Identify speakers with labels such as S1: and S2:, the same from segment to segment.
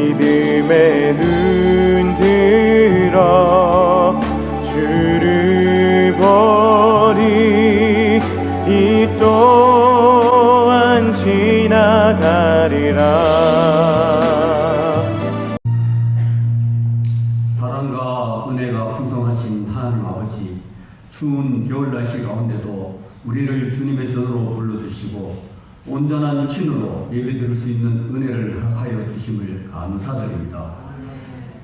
S1: 믿음의 눈 들어 주를 보리. 이 또한 지나가리라.
S2: 사랑과 은혜가 풍성하신 하나님 아버지, 추운 겨울 날씨 가운데도 우리를 주님의 전으로 불러주시고 온전한 육신으로 예배드릴 수 있는 은혜를 허락하여 주심을 감사드립니다.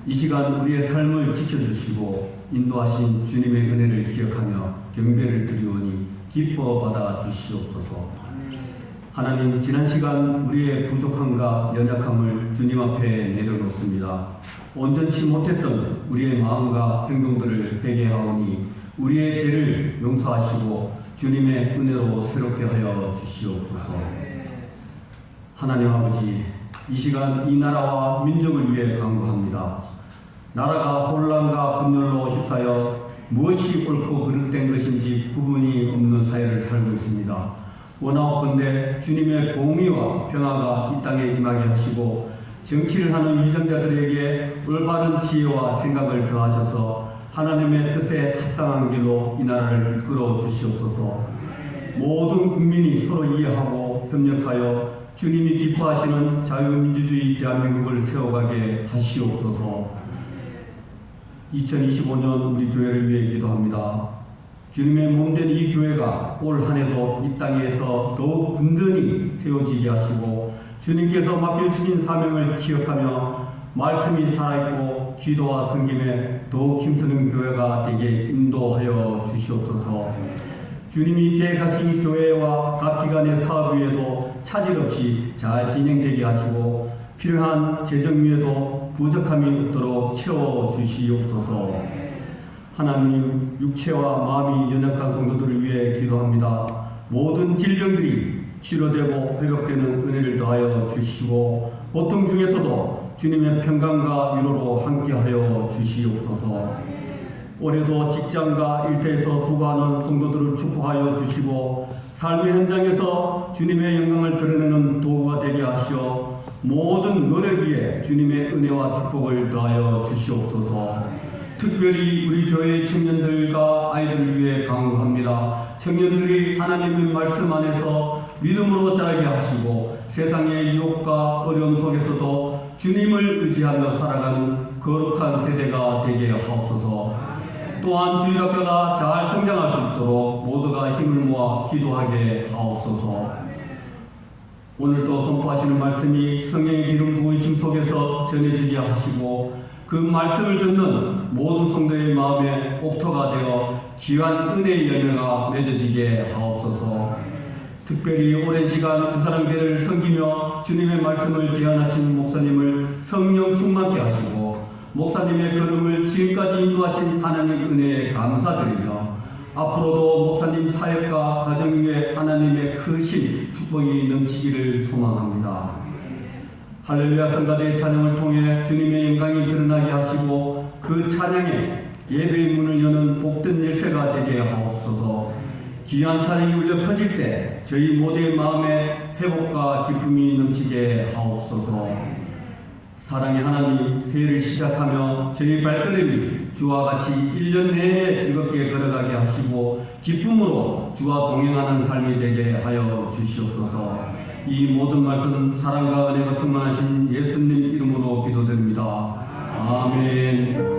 S2: 이 시간 우리의 삶을 지켜주시고 인도하신 주님의 은혜를 기억하며 경배를 드리오니 기뻐 받아 주시옵소서. 하나님, 지난 시간 우리의 부족함과 연약함을 주님 앞에 내려놓습니다. 온전치 못했던 우리의 마음과 행동들을 회개하오니 우리의 죄를 용서하시고 주님의 은혜로 새롭게 하여 주시옵소서. 하나님 아버지, 이 시간 이 나라와 민족을 위해 간구합니다. 나라가 혼란과 분열로 휩싸여 무엇이 옳고 그릇된 것인지 구분이 없는 사회를 살고 있습니다. 원하옵건대 주님의 공의와 평화가 이 땅에 임하게 하시고 정치를 하는 위정자들에게 올바른 지혜와 생각을 더하셔서 하나님의 뜻에 합당한 길로 이 나라를 이끌어 주시옵소서. 모든 국민이 서로 이해하고 협력하여 주님이 기뻐하시는 자유민주주의 대한민국을 세워가게 하시옵소서. 2025년 우리 교회를 위해 기도합니다. 주님의 몸된 이 교회가 올 한해도 이 땅에서 더욱 든든히 세워지게 하시고 주님께서 맡겨주신 사명을 기억하며 말씀이 살아있고 기도와 섬김에 더욱 힘쓰는 교회가 되게 인도하여 주시옵소서. 주님이 계획하신 교회와 각 기관의 사업 위에도 차질 없이 잘 진행되게 하시고 필요한 재정 위에도 부족함이 없도록 채워주시옵소서. 하나님, 육체와 마음이 연약한 성도들을 위해 기도합니다. 모든 질병들이 치료되고 회복되는 은혜를 더하여 주시고 고통 중에서도 주님의 평강과 위로로 함께하여 주시옵소서. 올해도 직장과 일터에서 수고하는 성도들을 축복하여 주시고 삶의 현장에서 주님의 영광을 드러내는 도구가 되게 하시어 모든 노력 위에 주님의 은혜와 축복을 더하여 주시옵소서. 특별히 우리 교회의 청년들과 아이들을 위해 간구합니다. 청년들이 하나님의 말씀 안에서 믿음으로 자라게 하시고 세상의 유혹과 어려움 속에서도 주님을 의지하며 살아가는 거룩한 세대가 되게 하옵소서. 또한 주일학교가 잘 성장할 수 있도록 모두가 힘을 모아 기도하게 하옵소서. 오늘도 선포하시는 말씀이 성령의 기름 부으심 속에서 전해지게 하시고 그 말씀을 듣는 모든 성도의 마음에 옥토가 되어 귀한 은혜의 열매가 맺어지게 하옵소서. 특별히 오랜 시간 주사랑교회를 섬기며 주님의 말씀을 대언하신 목사님을 성령 충만케 하시고 목사님의 걸음을 지금까지 인도하신 하나님 은혜에 감사드리며 앞으로도 목사님 사역과 가정 위에 하나님의 크신 축복이 넘치기를 소망합니다. 할렐루야 성가대의 찬양을 통해 주님의 영광이 드러나게 하시고 그 찬양에 예배의 문을 여는 복된 열쇠가 되게 하옵소서. 귀한 찬양이 울려 퍼질 때 저희 모두의 마음에 회복과 기쁨이 넘치게 하옵소서. 사랑의 하나님, 새해를 시작하며 저희 발걸음이 주와 같이 1년 내내 즐겁게 걸어가게 하시고 기쁨으로 주와 동행하는 삶이 되게 하여 주시옵소서. 이 모든 말씀 사랑과 은혜가 충만하신 예수님 이름으로 기도드립니다. 아멘.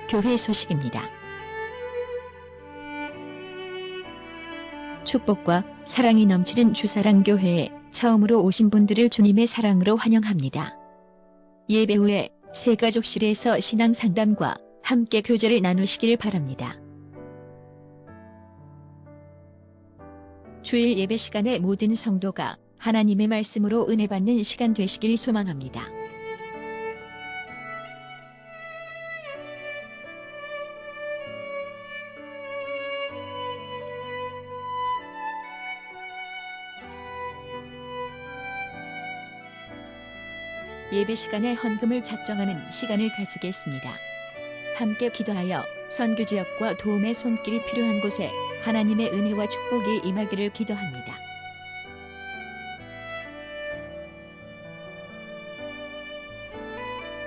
S3: 교회 소식입니다. 축복과 사랑이 넘치는 주사랑교회에 처음으로 오신 분들을 주님의 사랑으로 환영합니다. 예배 후에 새가족실에서 신앙상담과 함께 교제를 나누시길 바랍니다. 주일 예배 시간에 모든 성도가 하나님의 말씀으로 은혜 받는 시간 되시길 소망합니다. 예배 시간에 헌금을 작정하는 시간을 가지겠습니다. 함께 기도하여 선교 지역과 도움의 손길이 필요한 곳에 하나님의 은혜와 축복이 임하기를 기도합니다.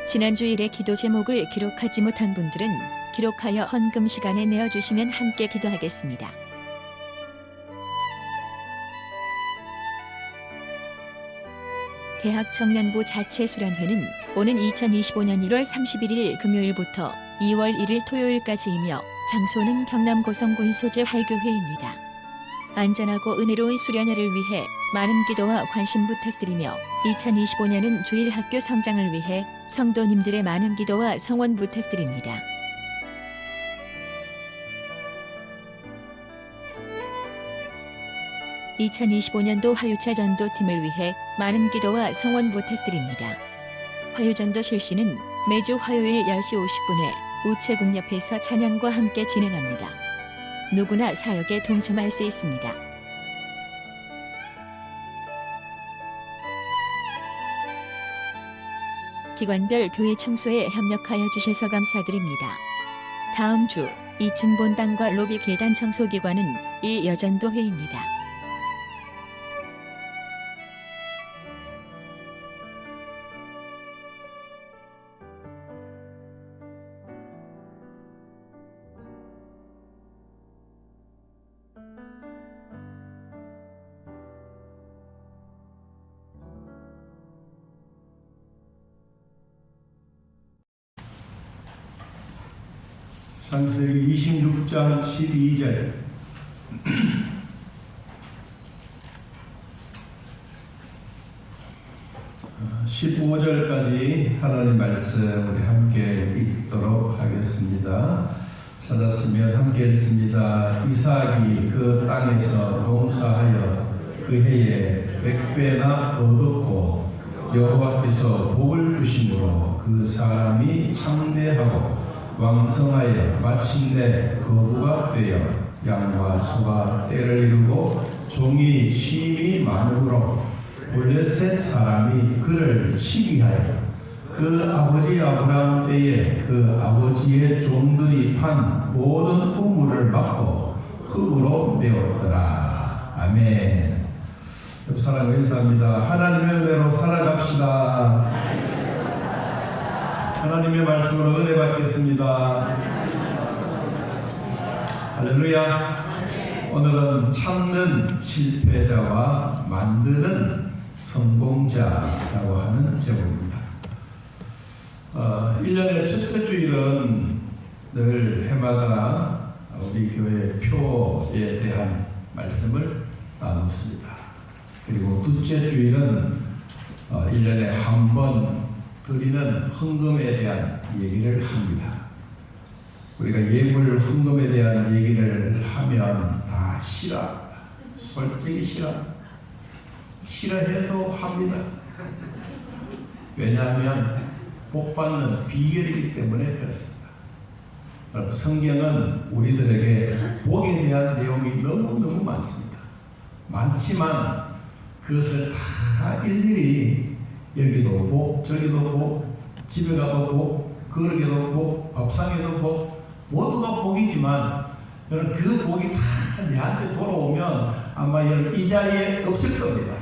S3: 지난 주일의 기도 제목을 기록하지 못한 분들은 기록하여 헌금 시간에 내어주시면 함께 기도하겠습니다. 대학청년부 자체수련회는 오는 2025년 1월 31일 금요일부터 2월 1일 토요일까지이며 장소는 경남 고성군 소재 활교회입니다. 안전하고 은혜로운 수련회를 위해 많은 기도와 관심 부탁드리며 2025년은 주일 학교 성장을 위해 성도님들의 많은 기도와 성원 부탁드립니다. (2025년도) 화유차 전도팀을 위해 많은 기도와 성원 부탁드립니다. 화유전도 실시는 매주 화요일 10시 50분에 우체국 옆에서 찬양과 함께 진행합니다. 누구나 사역에 동참할 수 있습니다. 기관별 교회 청소에 협력하여 주셔서 감사드립니다. 다음 주 2층 본당과 로비 계단 청소 기관은 이 여전도회입니다.
S4: 창세기 26장 12절 15절까지 하나님 말씀 우리 함께 읽도록 하겠습니다. 찾았으면 함께 읽습니다. 이삭이 그 땅에서 농사하여 그 해에 100배나 얻었고 여호와께서 복을 주심으로 그 사람이 창대하고 왕성하여 마침내 거부가 되어 양과 소가 때를 이루고 종이 심이 많으므로 블레셋 사람이 그를 시기하여 그 아버지 아브라함 때에 그 아버지의 종들이 판 모든 우물을 막고 흙으로 메웠더라. 아멘. 사랑 감사합니다. 하나님의 은혜로 살아갑시다. 하나님의 말씀으로 은혜 받겠습니다. 할렐루야. 오늘은 참는 실패자와 만드는 성공자라고 하는 제목입니다. 1년의 첫째 주일은 늘 해마다 우리 교회 표에 대한 말씀을 나눴습니다. 그리고 둘째 주일은 1년에 한 번 드리는 헌금에 대한 얘기를 합니다. 우리가 예물 헌금에 대한 얘기를 하면 다 싫어합니다. 솔직히 싫어해도 합니다. 왜냐하면 복 받는 비결이기 때문에 그렇습니다. 여러분, 성경은 우리들에게 복에 대한 내용이 너무너무 많습니다. 많지만 그것을 다 일일이 여기도 복, 저기도 복, 집에 가도 복, 거룩에도 복, 밥상에도 복, 모두가 복이지만 여러분 그 복이 다 내한테 돌아오면 아마 여러분 이 자리에 없을 겁니다.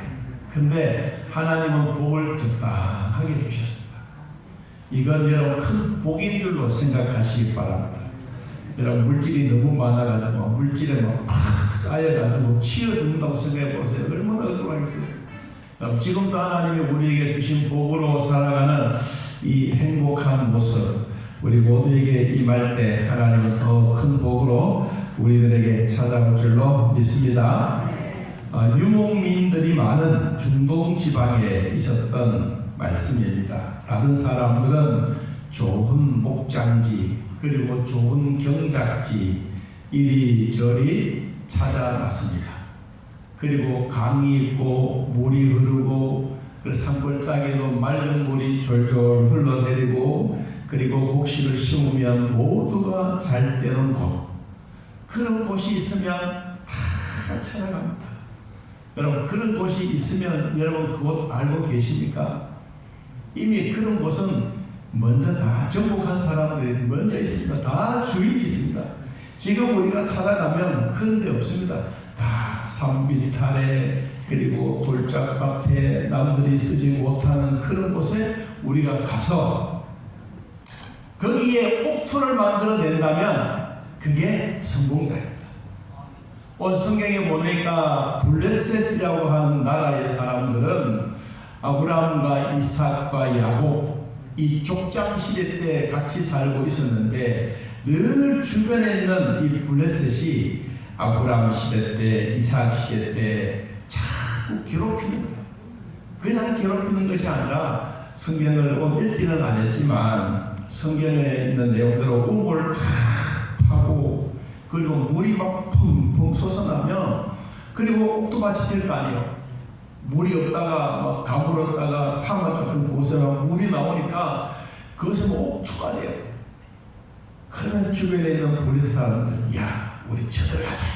S4: 근데 하나님은 복을 적당하게 주셨습니다. 이건 여러분 큰 복인 줄로 생각하시기 바랍니다. 여러분 물질이 너무 많아가지고 물질에 막 쌓여가지고 치워준다고 생각해 보세요. 얼마나 억울하겠어요. 지금도 하나님이 우리에게 주신 복으로 살아가는 이 행복한 모습 우리 모두에게 임할 때 하나님은 더 큰 복으로 우리들에게 찾아올 줄로 믿습니다. 유목민들이 많은 중동 지방에 있었던 말씀입니다. 다른 사람들은 좋은 목장지 그리고 좋은 경작지 이리저리 찾아 났습니다. 그리고 강이 있고 물이 흐르고 그 산골짜기에도 맑은 물이 졸졸 흘러내리고 그리고 곡식을 심으면 모두가 잘 되는 곳, 그런 곳이 있으면 다 찾아갑니다. 여러분 그런 곳이 있으면 여러분 그곳 알고 계십니까? 이미 그런 곳은 먼저 다 정복한 사람들이 먼저 있습니다. 다 주인이 있습니다. 지금 우리가 찾아가면 그런 데 없습니다. 다 산비탈에 그리고 돌짝밭에 남들이 쓰지 못하는 그런 곳에 우리가 가서 거기에 옥토를 만들어낸다면 그게 성공자입니다. 오늘 성경에 보니까 블레셋이라고 하는 나라의 사람들은 아브라함과 이삭과 야곱 이 족장 시대 때 같이 살고 있었는데 늘 주변에 있는 이 블레셋이 아브라함 시대 때, 이삭 시대 때 자꾸 괴롭히는 거예요. 그냥 괴롭히는 것이 아니라 성경을 오늘 읽지는 않았지만 성경에 있는 내용대로 우물 다 파고 그리고 물이 막 펑펑 솟아나면 그리고 옥토밭이 될 거 아니에요. 물이 없다가 막 가물었다가 사막 같은 곳에 물이 나오니까 그것은 옥토가 돼요. 그런 주변에 있는 블레셋 사람들, 야, 우리 쳐들어가자.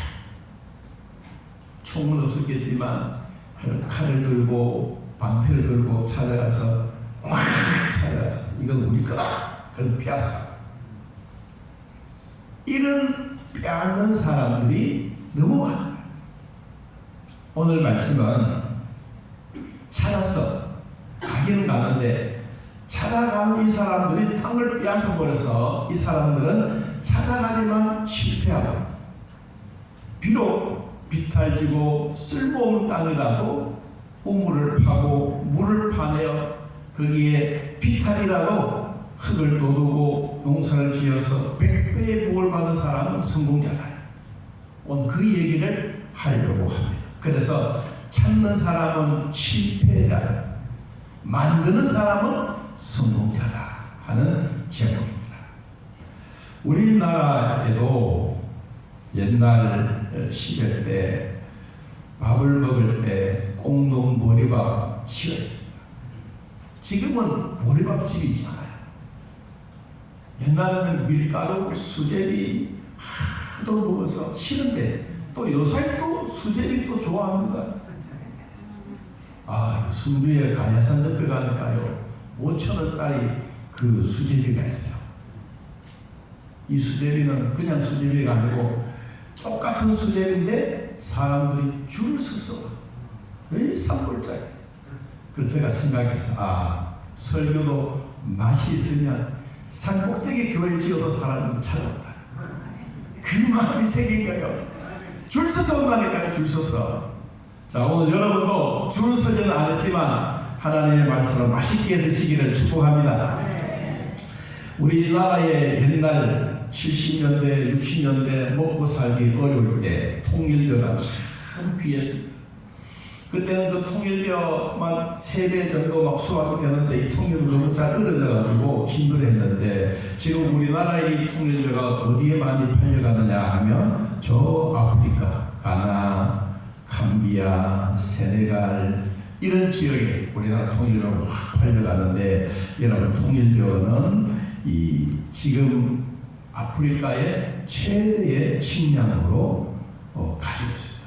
S4: 총은 없었겠지만 칼을 들고 방패를 들고 찾아가서 확 찾아가서 이건 우리 거다. 그걸 빼앗아. 이런 빼앗는 사람들이 너무 많아요. 오늘 말씀은 찾아서 가기는 가는데 찾아가는 이 사람들이 땅을 빼앗아 버려서 이 사람들은 찾아가지만 실패하고 비록 비탈지고 쓸모없는 땅이라도 우물을 파고 물을 파내어 거기에 비탈이라도 흙을 돋우고 농사를 지어서 100배의 복을 받은 사람은 성공자다. 오늘 그 얘기를 하려고 합니다. 그래서 찾는 사람은 실패자다, 만드는 사람은 성공자다 하는 제목입니다. 우리나라에도 옛날 시절 때 밥을 먹을 때 꽁동 보리밥 시가 있습니다. 지금은 보리밥집이 있잖아요. 옛날에는 밀가루, 수제비 하도 먹어서 싫은데 또 요새 또 수제비 또 좋아합니다. 아, 성주에 가야산 옆에 가니까요 5,000원짜리 그 수제비가 있어요. 이 수제비는 그냥 수제비가 아니고 똑같은 수제비인데 사람들이 줄을 서서 왜 산불짜리. 그래서 제가 생각해서 설교도 맛이 있으면 산꼭대기 교회 지어도 사람은 찾아왔다. 그 마음이 생긴 거예요. 줄 서서 온다니까요. 줄 서서. 자, 오늘 여러분도 줄을 서지는 않았지만 하나님의 말씀을 맛있게 드시기를 축복합니다. 우리나라의 옛날 70년대, 60년대 먹고 살기 어려울 때 통일벼가 참 귀했습니다. 그때는 그 통일벼만 3배 정도 막 수확이 되는데 이 통일벼 너무 잘 으르져가지고 힘들었는데 지금 우리나라의 이 통일벼가 어디에 많이 팔려가느냐 하면 저 아프리카, 가나, 감비아, 세네갈 이런 지역에 우리나라 통일벼가 확 팔려가는데 여러분 통일벼는 이 지금 아프리카의 최대의 식량으로 가지고 있습니다.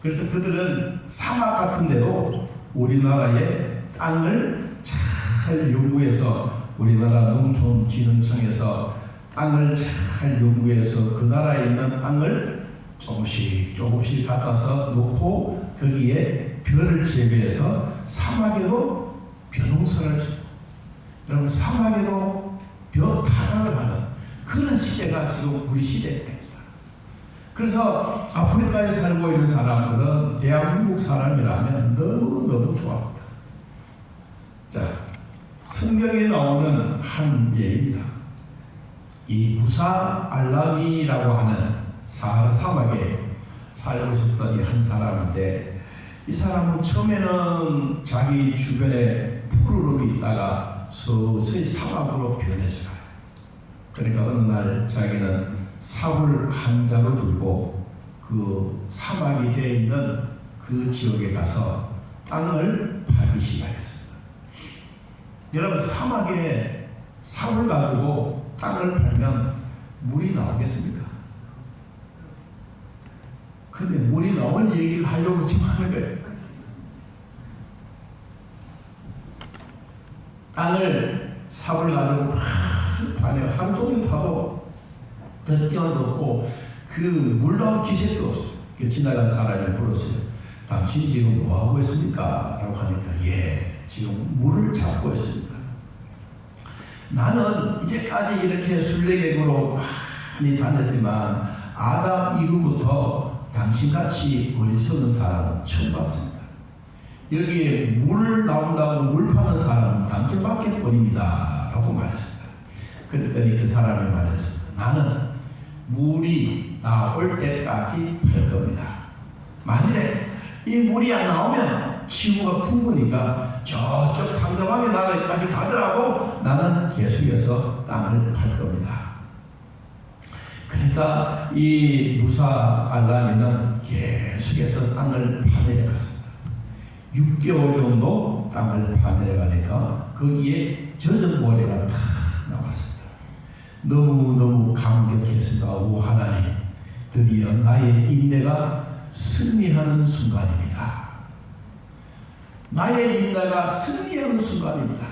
S4: 그래서 그들은 사막 같은 데도 우리나라의 땅을 잘 연구해서 우리나라 농촌진흥청에서 땅을 잘 연구해서 그 나라에 있는 땅을 조금씩 갖다서 놓고 거기에 벼를 재배해서 사막에도 벼농사를 짓고 여러분 사막에도 벼 타작을 하는 그런 시대가 지금 우리 시대입니다. 그래서 아프리카에 살고 있는 사람들은 대한민국 사람이라면 너무너무 좋아합니다. 자, 성경에 나오는 한 예입니다. 이 무사 알라미라고 하는 사하라 사막에 살고 있었던 이 한 사람인데 이 사람은 처음에는 자기 주변에 푸르름이 있다가 서서히 사막으로 변해져 가요. 그러니까 어느 날 자기는 삽을 한 자루 들고 그 사막이 되어 있는 그 지역에 가서 땅을 파기 시작했습니다. 여러분 사막에 삽을 가지고 땅을 팔면 물이 나오겠습니까? 그런데 물이 나올 얘기를 하려고 지금 하는 거예요. 땅을 삽을 가지고 막 파내요. 하루 종일 파도 던져도 없고 그 물나올 기색도 없어요. 그 지나간 사람이 물었어요. 당신 지금 뭐 하고 있습니까? 라고 하니까 예, 지금 물을 잡고 있습니다. 나는 이제까지 이렇게 순례객으로 많이 다녔지만 아담 이후부터 당신같이 어리석은 사람은 처음 봤습니다. 여기에 물 나온다고 물 파는 사람은 당신밖에 뿐입니다. 라고 말했습니다. 그랬더니 그 사람이 말했습니다. 나는 물이 나올 때까지 팔 겁니다. 만일에 이 물이 안 나오면 지구가 풍부니까 저쪽 상대방의 나라까지 가더라도 나는 계속해서 땅을 팔 겁니다. 그러니까 이 무사 알라미는 계속해서 땅을 파내려갔습니다. 6개월 정도 땅을 파내려가니까 거기에 젖은 모래가 다 나왔습니다. 너무너무 감격했습니다. 오 하나님, 드디어 나의 인내가 승리하는 순간입니다. 나의 인내가 승리하는 순간입니다.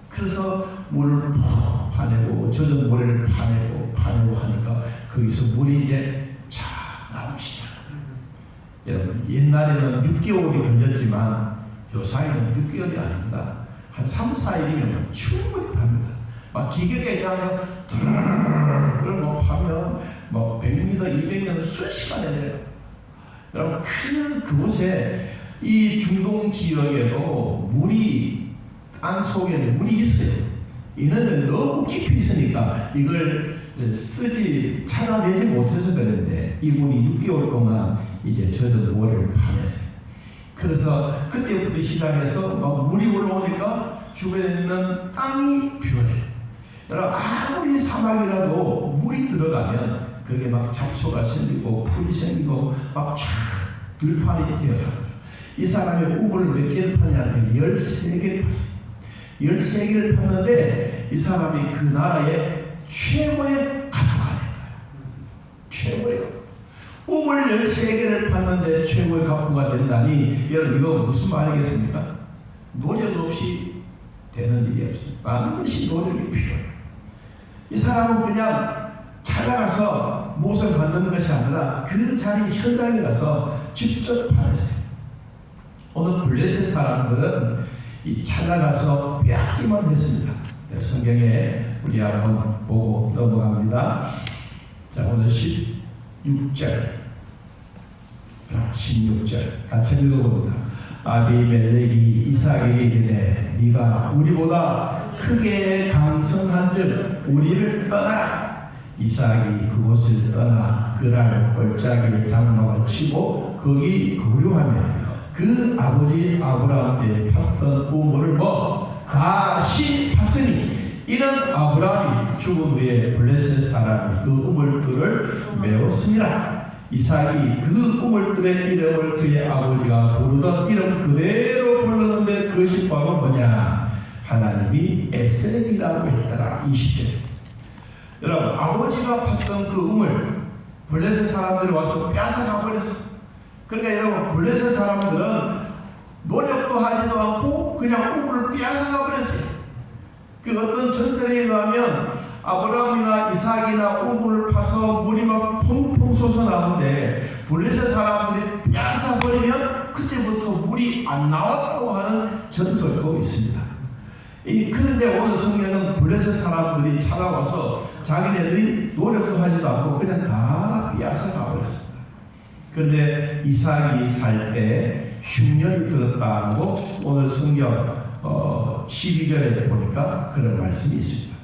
S4: 그래서 물을 푹 파내고 젖은 모래를 파내고 하니까 거기서 물이 이제 쫙 나오기 시작합니다. 여러분, 옛날에는 6개월이 걸렸지만 요사이는 6개월이 아닙니다. 한 3, 4일이면 충분히 팝니다. 막 기계가 있잖아요. 드르르르 뭐 파면 뭐 100m, 200m 순식간에 내려요. 여러분, 그곳에 이 중동 지역에도 물이 땅 속에 물이 있어요. 이런데 너무 깊이 있으니까 이걸 찾아내지 못해서 그랬는데 이분이 6개월 동안 이제 젖은 모래를 파냈어요. 그래서 그때부터 시작해서 막 물이 올라오니까 주변에 있는 땅이 변해요. 여러분, 아무리 사막이라도 물이 들어가면 그게 막 잡초가 생기고 풀이 생기고 막 쫙 들판이 되어요. 이 사람의 우물을 몇 개를 파냐면 13개를 팠어요. 13개를 팠는데 이 사람이 그 나라의 최고의 가부가 된 거예요. 최고의 우물 13개를 팠는데 최고의 가부가 된다니, 여러분 이거 무슨 말이겠습니까? 노력 없이 되는 일이 없어요. 반드시 노력이 필요해요. 이 사람은 그냥 찾아가서 무엇을 만드는 것이 아니라 그 자리 현장에 가서 직접 파냈어요. 오늘 블레셋 사람들은 이 찾아가서 빼앗기만 했습니다. 성경에 우리 한번 보고 넘어갑니다. 자, 오늘 16절, 16절 같이 읽어봅니다. 아비멜렉이 이삭에게 이르되 네가 우리보다 크게 강성한즉 우리를 떠나라. 이삭이 그곳을 떠나 그랄 골짜기 장막을 치고 거기 거류하며 그 아버지 아브라함 때 팠던 우물을 다시 팠으니 이는 아브라함이 죽은 후에 블레셋 사람이 그 우물들을 메웠습니다. 이삭이 그 우물들의 이름을 그의 아버지가 부르던 이름 그대로 불렀는데 그것이 바로 뭐냐? 하나님이 에셀이라고 했더라. 20절. 여러분, 아버지가 팠던 그 우물 블레셋 사람들이 와서 뺏어가 버렸어. 그러니까 여러분, 블레셋 사람들은 노력도 하지도 않고 그냥 우물을 뺏어가 버렸어요. 그 어떤 전설에 의하면 아브라함이나 이삭이나 우물을 파서 물이 막 펑펑 솟아나는데 블레셋 사람들이 뺏어 버리면 그때부터 물이 안 나왔다고 하는 전설도 있습니다. 그런데 오늘 성경은 블레셋 사람들이 찾아와서 자기네들이 노력도 하지도 않고 그냥 다 뺏어 가버렸습니다. 그런데 이삭이 살 때 흉년이 들었다고 오늘 성경 12절에 보니까 그런 말씀이 있습니다.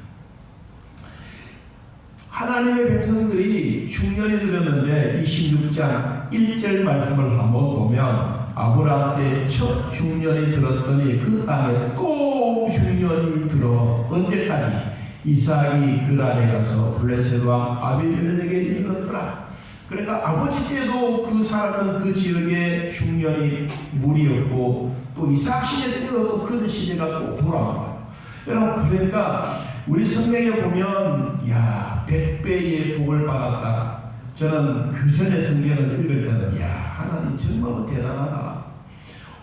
S4: 하나님의 백성들이 흉년이 들었는데 26장 1절 말씀을 한번 보면 아브라함 때 첫 흉년이 들었더니 그 땅에 또 흉년이 들어 언제까지? 이삭이 그랄에 가서 블레셋 왕 아비멜렉에게 이르렀더라. 그러니까 아버지 때도 그 사람은 그 지역에 흉년이 물이었고 또 이삭 시대 때도 또 그 시대가 또 돌아온 거예요. 여러분, 그러니까 우리 성경에 보면 100배의 복을 받았다. 저는 그 전에 성경을 읽을 때는 하나님 정말 대단하다.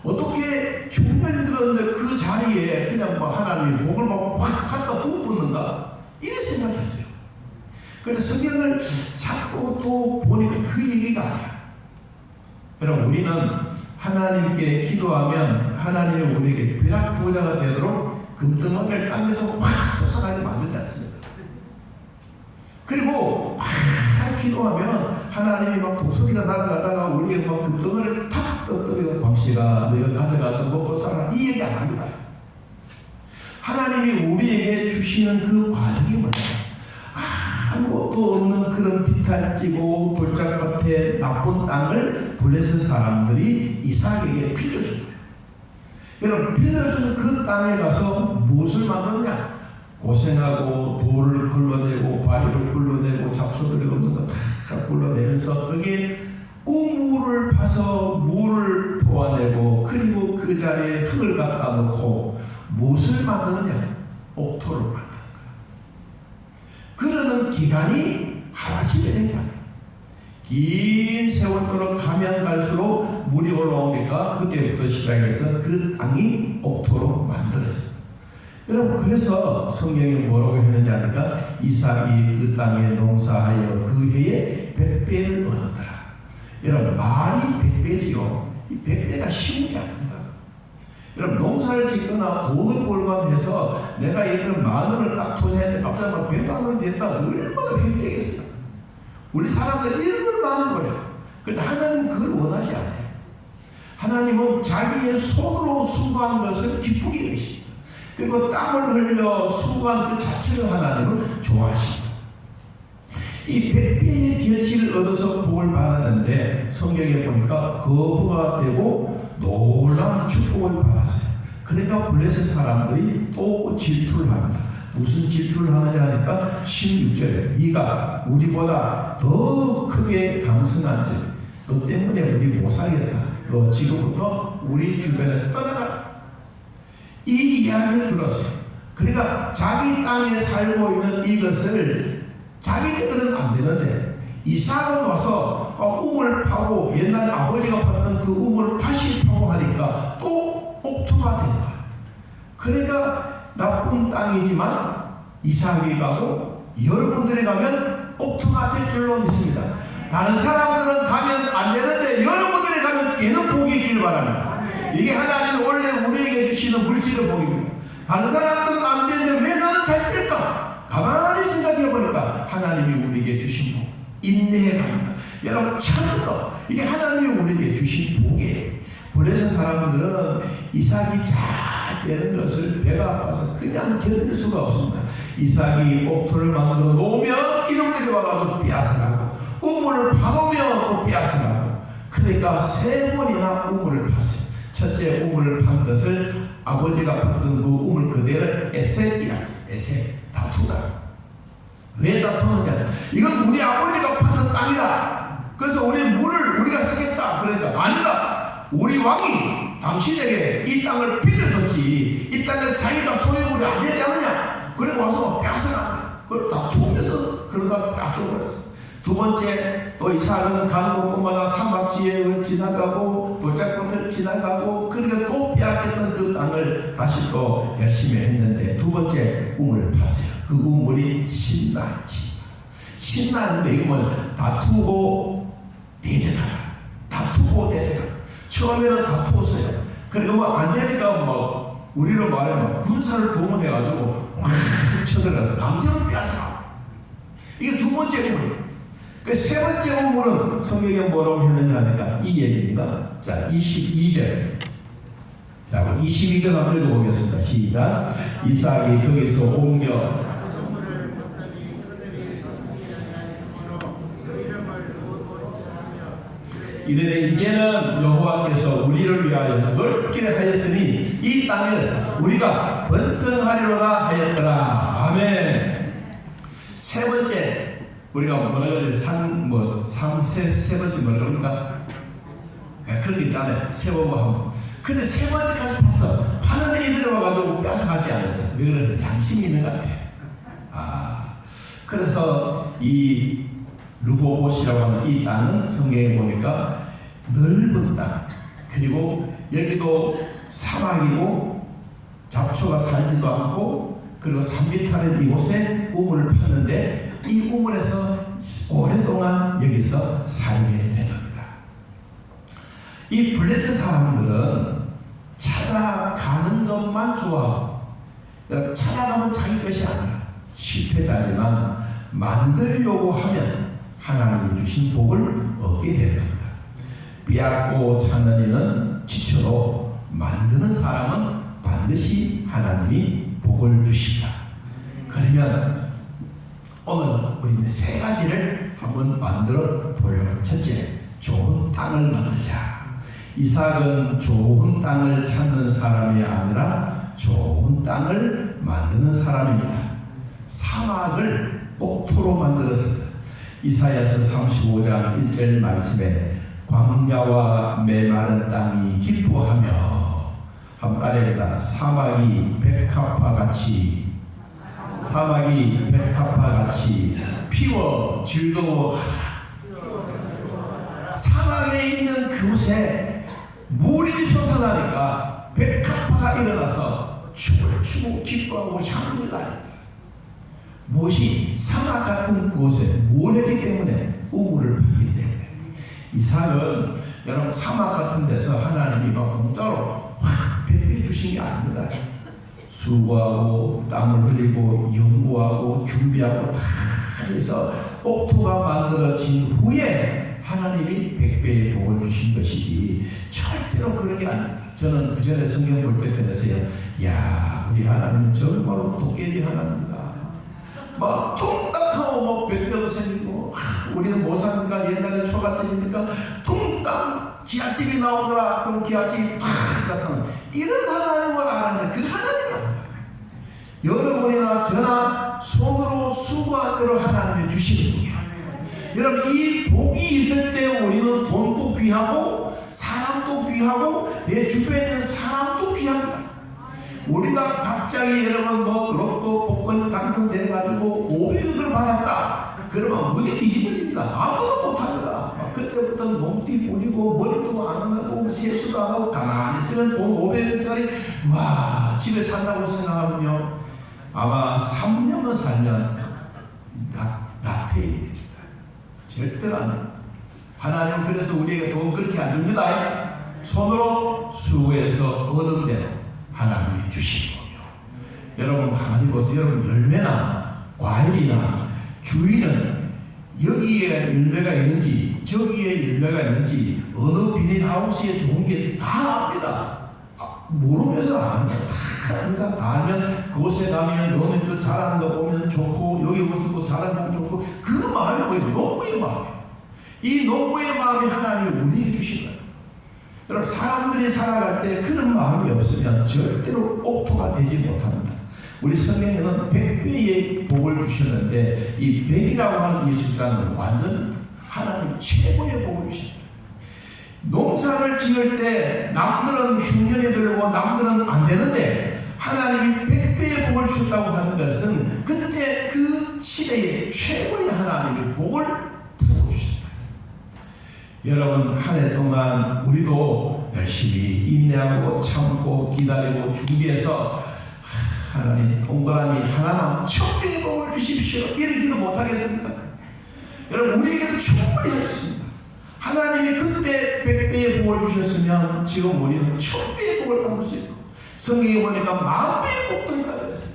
S4: 어떻게 흉년이 들었는데 그 자리 사이에 그냥 뭐 하나님이 복을 받고 확 갖다 부어붓는다 이렇게 생각했어요. 그런데 성경을 자꾸 또 보니까 그 얘기가 아니야. 여러분, 우리는 하나님께 기도하면 하나님이 우리에게 벼락부자가 되도록 금덩어리를 땅에서 확 솟아나게 만들지 않습니다. 그리고 막 기도하면 하나님이 막 독소리가 날아가다가 우리에게 막 금덩어리를 탁 떠뜨리고 광씨가 너희가 가져가서 먹고 살아 이 얘기 안 합니다. 하나님이 우리에게 주시는 그 과정이 뭐냐, 아무것도 없는 그런 비탈지고 돌짝밭에 나쁜 땅을 블레셋 사람들이 이삭에게 빌려준 거예요. 여러분, 빌려준 그 땅에 가서 무엇을 만드느냐? 고생하고 돌을 굴러내고 바위를 굴러내고 잡초들이 없는 거 다 굴러내면서 거기에 우물을 파서 물을 도와내고 그리고 그 자리에 흙을 갖다 놓고 무엇을 만드느냐? 옥토를 만드는 거예요. 그러는 기간이 하루아침에 된 게 아니에요. 긴 세월 동안 가면 갈수록 물이 올라오니까 그때부터 시작해서 그 땅이 옥토로 만들어져요. 여러분, 그래서 성경이 뭐라고 했느냐 하니까 이삭이 그 땅에 농사하여 그 해에 100배를 얻었더라. 여러분, 말이 100배지요. 이 100배가 쉬운 게 아닙니다. 여러분, 농사를 짓거나 돈을 벌거나 해서 내가 예를 들어 마늘을 딱 투자했는데 갑자기 막 100만 원이 됐다. 얼마나 행복했어요. 우리 사람들 이런 걸 많은 거래요. 그런데 하나님은 그걸 원하지 않아요. 하나님은 자기의 손으로 수고한 것을 기쁘게 계십니다. 그리고 땀을 흘려 수고한 그 자체를 하나님은 좋아하십니다. 이 100배의 결실을 얻어서 복을 받았는데 성경에 보니까 거부가 되고 놀라운 축복을 받았어요. 그러니까 블레셋 사람들이 또 질투를 합니다. 무슨 질투를 하느냐 하니까 16절에 네가 우리보다 더 크게 강성한지 너 때문에 우리 못 살겠다. 너 지금부터 우리 주변에 떠나가라. 이 이야기를 들었어요. 그러니까 자기 땅에 살고 있는 이것을 자기네들은 안 되는데 이삭은 와서 우물을 파고 옛날 아버지가 팠던 그 우물을 다시 파고 하니까 또 옥토가 된다. 그러니까 나쁜 땅이지만 이삭이 가고 여러분들이 가면 옥토가 될 줄로 믿습니다. 다른 사람들은 가면 안 되는데 여러분들이 가면 되는 복이 있기를 바랍니다. 이게 하나님이 원래 우리에게 주시는 물질의 복입니다. 다른 사람들은 안 되는데 왜 나는 잘 될까? 가만히 생각해 보니까 하나님이 우리에게 주신 복, 인내의 가능한. 여러분, 처음부터 이게 하나님이 우리에게 주신 복이에요. 블레셋 사람들은 이삭이 잘 되는 것을 배가 아파서 그냥 견딜 수가 없습니다. 이삭이 옥토를 만들어 놓으면 이놈들이 와가지고 빼앗아가고 우물을 파놓으면 또 빼앗아가고. 그러니까 3번이나 우물을 팠어요. 첫째 우물을 판 것을 아버지가 팠던 그 우물 그대로 에색이라 했어요. 에색, 다투다. 왜 다투느냐? 이건 우리 아버지가 팠던 땅이다. 그래서 우리 물을 우리가 쓰겠다. 그러니까 아니다. 우리 왕이 당신에게 이 땅을 빌려줬지. 이 땅에 자기가 소유물이 안 되지 않느냐? 그리고 와서 뺏어가라. 그걸 다투면서 그러다 다투어버렸어. 두 번째, 또 이삭은 가는 곳마다 사막지역을 지나가고 돌짝밭을 지나가고 그러니까 또 빼앗겼던 그 땅을 다시 또 열심히 했는데 두 번째 우물을 팠어요. 그 우물이 신나지. 신나는데 이건 다투고 대적하라. 다투고 대적하라. 처음에는 다투었어요. 그리고 뭐 안 되니까 뭐 우리로 말하면 군사를 동원해가지고 확 쳐들어가서 강제로 빼앗아가. 이게 두 번째 우물이에요. 그 세 번째 우물은 성경에 뭐라고 했느냐 하니까 이 얘기입니다. 자, 22절. 자, 22절 한번 읽어보겠습니다. 시작. 이삭이 거기서 옮겨 이르되 이제는 여호와께서 우리를 위하여 넓게 하였으니 이 땅에서 우리가 번성하리로다 하였더라. 아멘. 세 번째 우리가 뭐라 그러지? 세 번째 뭐라 그럽니까? 그런 게 있잖아요. 세 번 하면. 근데 세 번째까지 봤어. 파는 이들이 와가지고 뺏어가지 않았어. 왜 그러냐? 양심이 있는 것 같아. 그래서 이 르호봇이라고 하는 이 땅은 성경에 보니까 넓은 땅, 그리고 여기도 사막이고 잡초가 살지도 않고 그리고 산비탈의 이곳에 우물을 팠는데 이 우물에서 오랫동안 여기서 살게 된 겁니다. 이 블레셋 사람들은 찾아가는 것만 좋아하고 찾아가면 자기 것이 아니라 실패자지만 만들려고 하면 하나님이 주신 복을 얻게 되는 겁니다. 빼앗고 찾는 이는 지쳐도 만드는 사람은 반드시 하나님이 복을 주십니다. 그러면 오늘 우리는 세 가지를 한번 만들어 보려고. 첫째, 좋은 땅을 만들자. 이삭은 좋은 땅을 찾는 사람이 아니라 좋은 땅을 만드는 사람입니다. 사막을 옥토로 만들었습니다. 이사야서 35장 1절 말씀에 광야와 메마른 땅이 기뻐하며, 한번 따라해봅니다. 사막이 백합화같이 피워 즐거워하라. 사막에 있는 그곳에 물이 솟아나니까 백합화가 일어나서 춤을 추고 기뻐하고 향기를 나니까, 무엇이 사막 같은 그곳에 모래기 때문에 우물을 받기 때문에. 이삭은 여러분 사막 같은 데서 하나님이 막 공짜로 확 베풀어 주신 게 아닙니다. 수고하고 땀을 흘리고 연구하고 준비하고 다 해서 옥토가 만들어진 후에 하나님이 100배의 복을 주신 것이지 절대로 그런 게 아닙니다. 저는 그 전에 성경 볼 때 그랬어요. 야, 우리 하나님은 정말로 도깨비 하나님이다. 막 뚱딱하고 뭐 100배도 생기고, 우리는 뭐 삽니까? 옛날에 초가집이니까 뚱땅 기아집이 나오더라. 그럼 기아집이 팍 나타나는 이런 하나님을 알았는데 그 하나님이 아니라 여러분이나 저나 손으로 수고한 대로 하나님이 주시는 분이에요. 여러분, 이 복이 있을 때 우리는 돈도 귀하고 사람도 귀하고 내 주변에 있는 사람도 귀합니다. 우리가 갑자기 여러분 뭐 로또 복권 당선돼가지고 500억을 받았다. 그러면 문이 뒤집어집니다. 아무도 못합니다. 그때부터 몸띠 부리고 머리도 안 하고 세수도 안 하고 가만히 있으면 돈 500원짜리 와 집에 산다고 생각하면요, 아마 3년만 살면 나태해이 됩니다. 절대로 안 됩니다. 하나님은 그래서 우리에게 돈 그렇게 안 줍니다. 손으로 수고해서 얻은 대로 하나님이 주신 거예요. 여러분 가만히 보세요. 여러분 열매나 과일이나 주인은 여기에 열매가 있는지 저기에 열매가 있는지 어느 비닐하우스에 좋은 게 다 압니다. 모르면서 압니다. 다 압니다. 다 알면 그곳에 가면 여기 또 자라는 거 보면 좋고 여기 와서 또 자라는 거 좋고, 그 마음이 뭐예요? 농부의 마음이에요. 이 농부의 마음이 하나님이 우리에게 주신 거예요. 여러분 사람들이 살아갈 때 그런 마음이 없으면 절대로 옥토가 되지 못합니다. 우리 성경에는 100배의 복을 주셨는데 이 100이라고 하는 이 숫자는 완전 하나님 최고의 복을 주십니다. 농사를 지을 때 남들은 흉년이 들고 남들은 안 되는데 하나님이 100배의 복을 주셨다고 하는 것은 그때 그 시대의 최고의 하나님의 복을 부어주셨다. 여러분 한 해 동안 우리도 열심히 인내하고 참고 기다리고 준비해서 하나님 동그라미 하나만 1000배의 복을 주십시오 이런 기도 못하겠습니까? 여러분 우리에게도 충분히 할 수 있습니다. 하나님이 그때 100배의 복을 주셨으면 지금 우리는 1000배의 복을 받을 수 있고, 성경에 보니까 10,000배의 복도 있다고 그랬어요.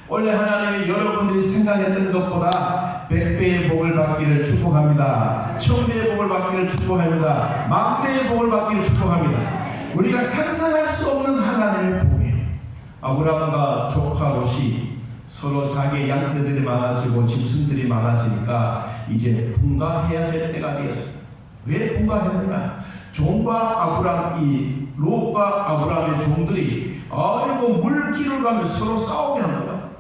S4: 원래 하나님이 여러분들이 생각했던 것보다 100배의 복을 받기를 축복합니다. 1000배의 복을 받기를 축복합니다. 10,000배의 복을 받기를 축복합니다. 우리가 상상할 수 없는 하나님의 복이에요. 아브라함과 조카 롯이 서로 자기의 양떼들이 많아지고 짐승들이 많아지니까 이제 분가해야 될 때가 되었습니다. 왜 분가했느냐? 종과 아브라함, 이 롯과 아브라함의 종들이 아이고 물길을 가면 서로 싸우게 한 거야.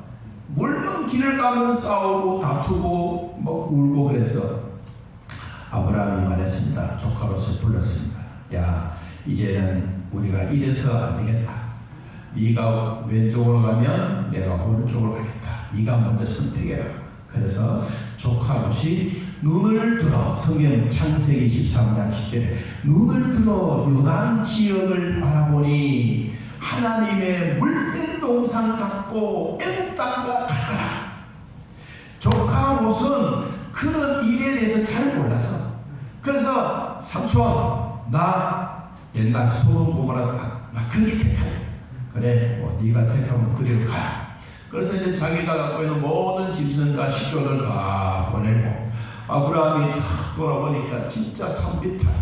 S4: 물론 길을 가면 싸우고 다투고 뭐 울고 그래서 아브라함이 말했습니다. 조카 롯을 불렀습니다. 야, 이제는 우리가 이래서 안 되겠다. 네가 왼쪽으로 가면 내가 오른쪽으로 가겠다. 네가 먼저 선택해라. 그래서 조카 롯이 눈을 들어, 성경 창세기 23장 10절에 눈을 들어 요단 지역을 바라보니 하나님의 물된 동산 갖고 애국 땅과 가라. 조카 롯은 그런 일에 대해서 잘 몰라서, 그래서 삼촌 나 옛날 소돔 고모라 나 거기 택할래. 그래 뭐 네가 택하면 그리로 가라. 그래서 이제 자기가 갖고 있는 모든 짐승과 식조를 다 보내고, 아브라함이 탁 돌아보니까 진짜 산비탈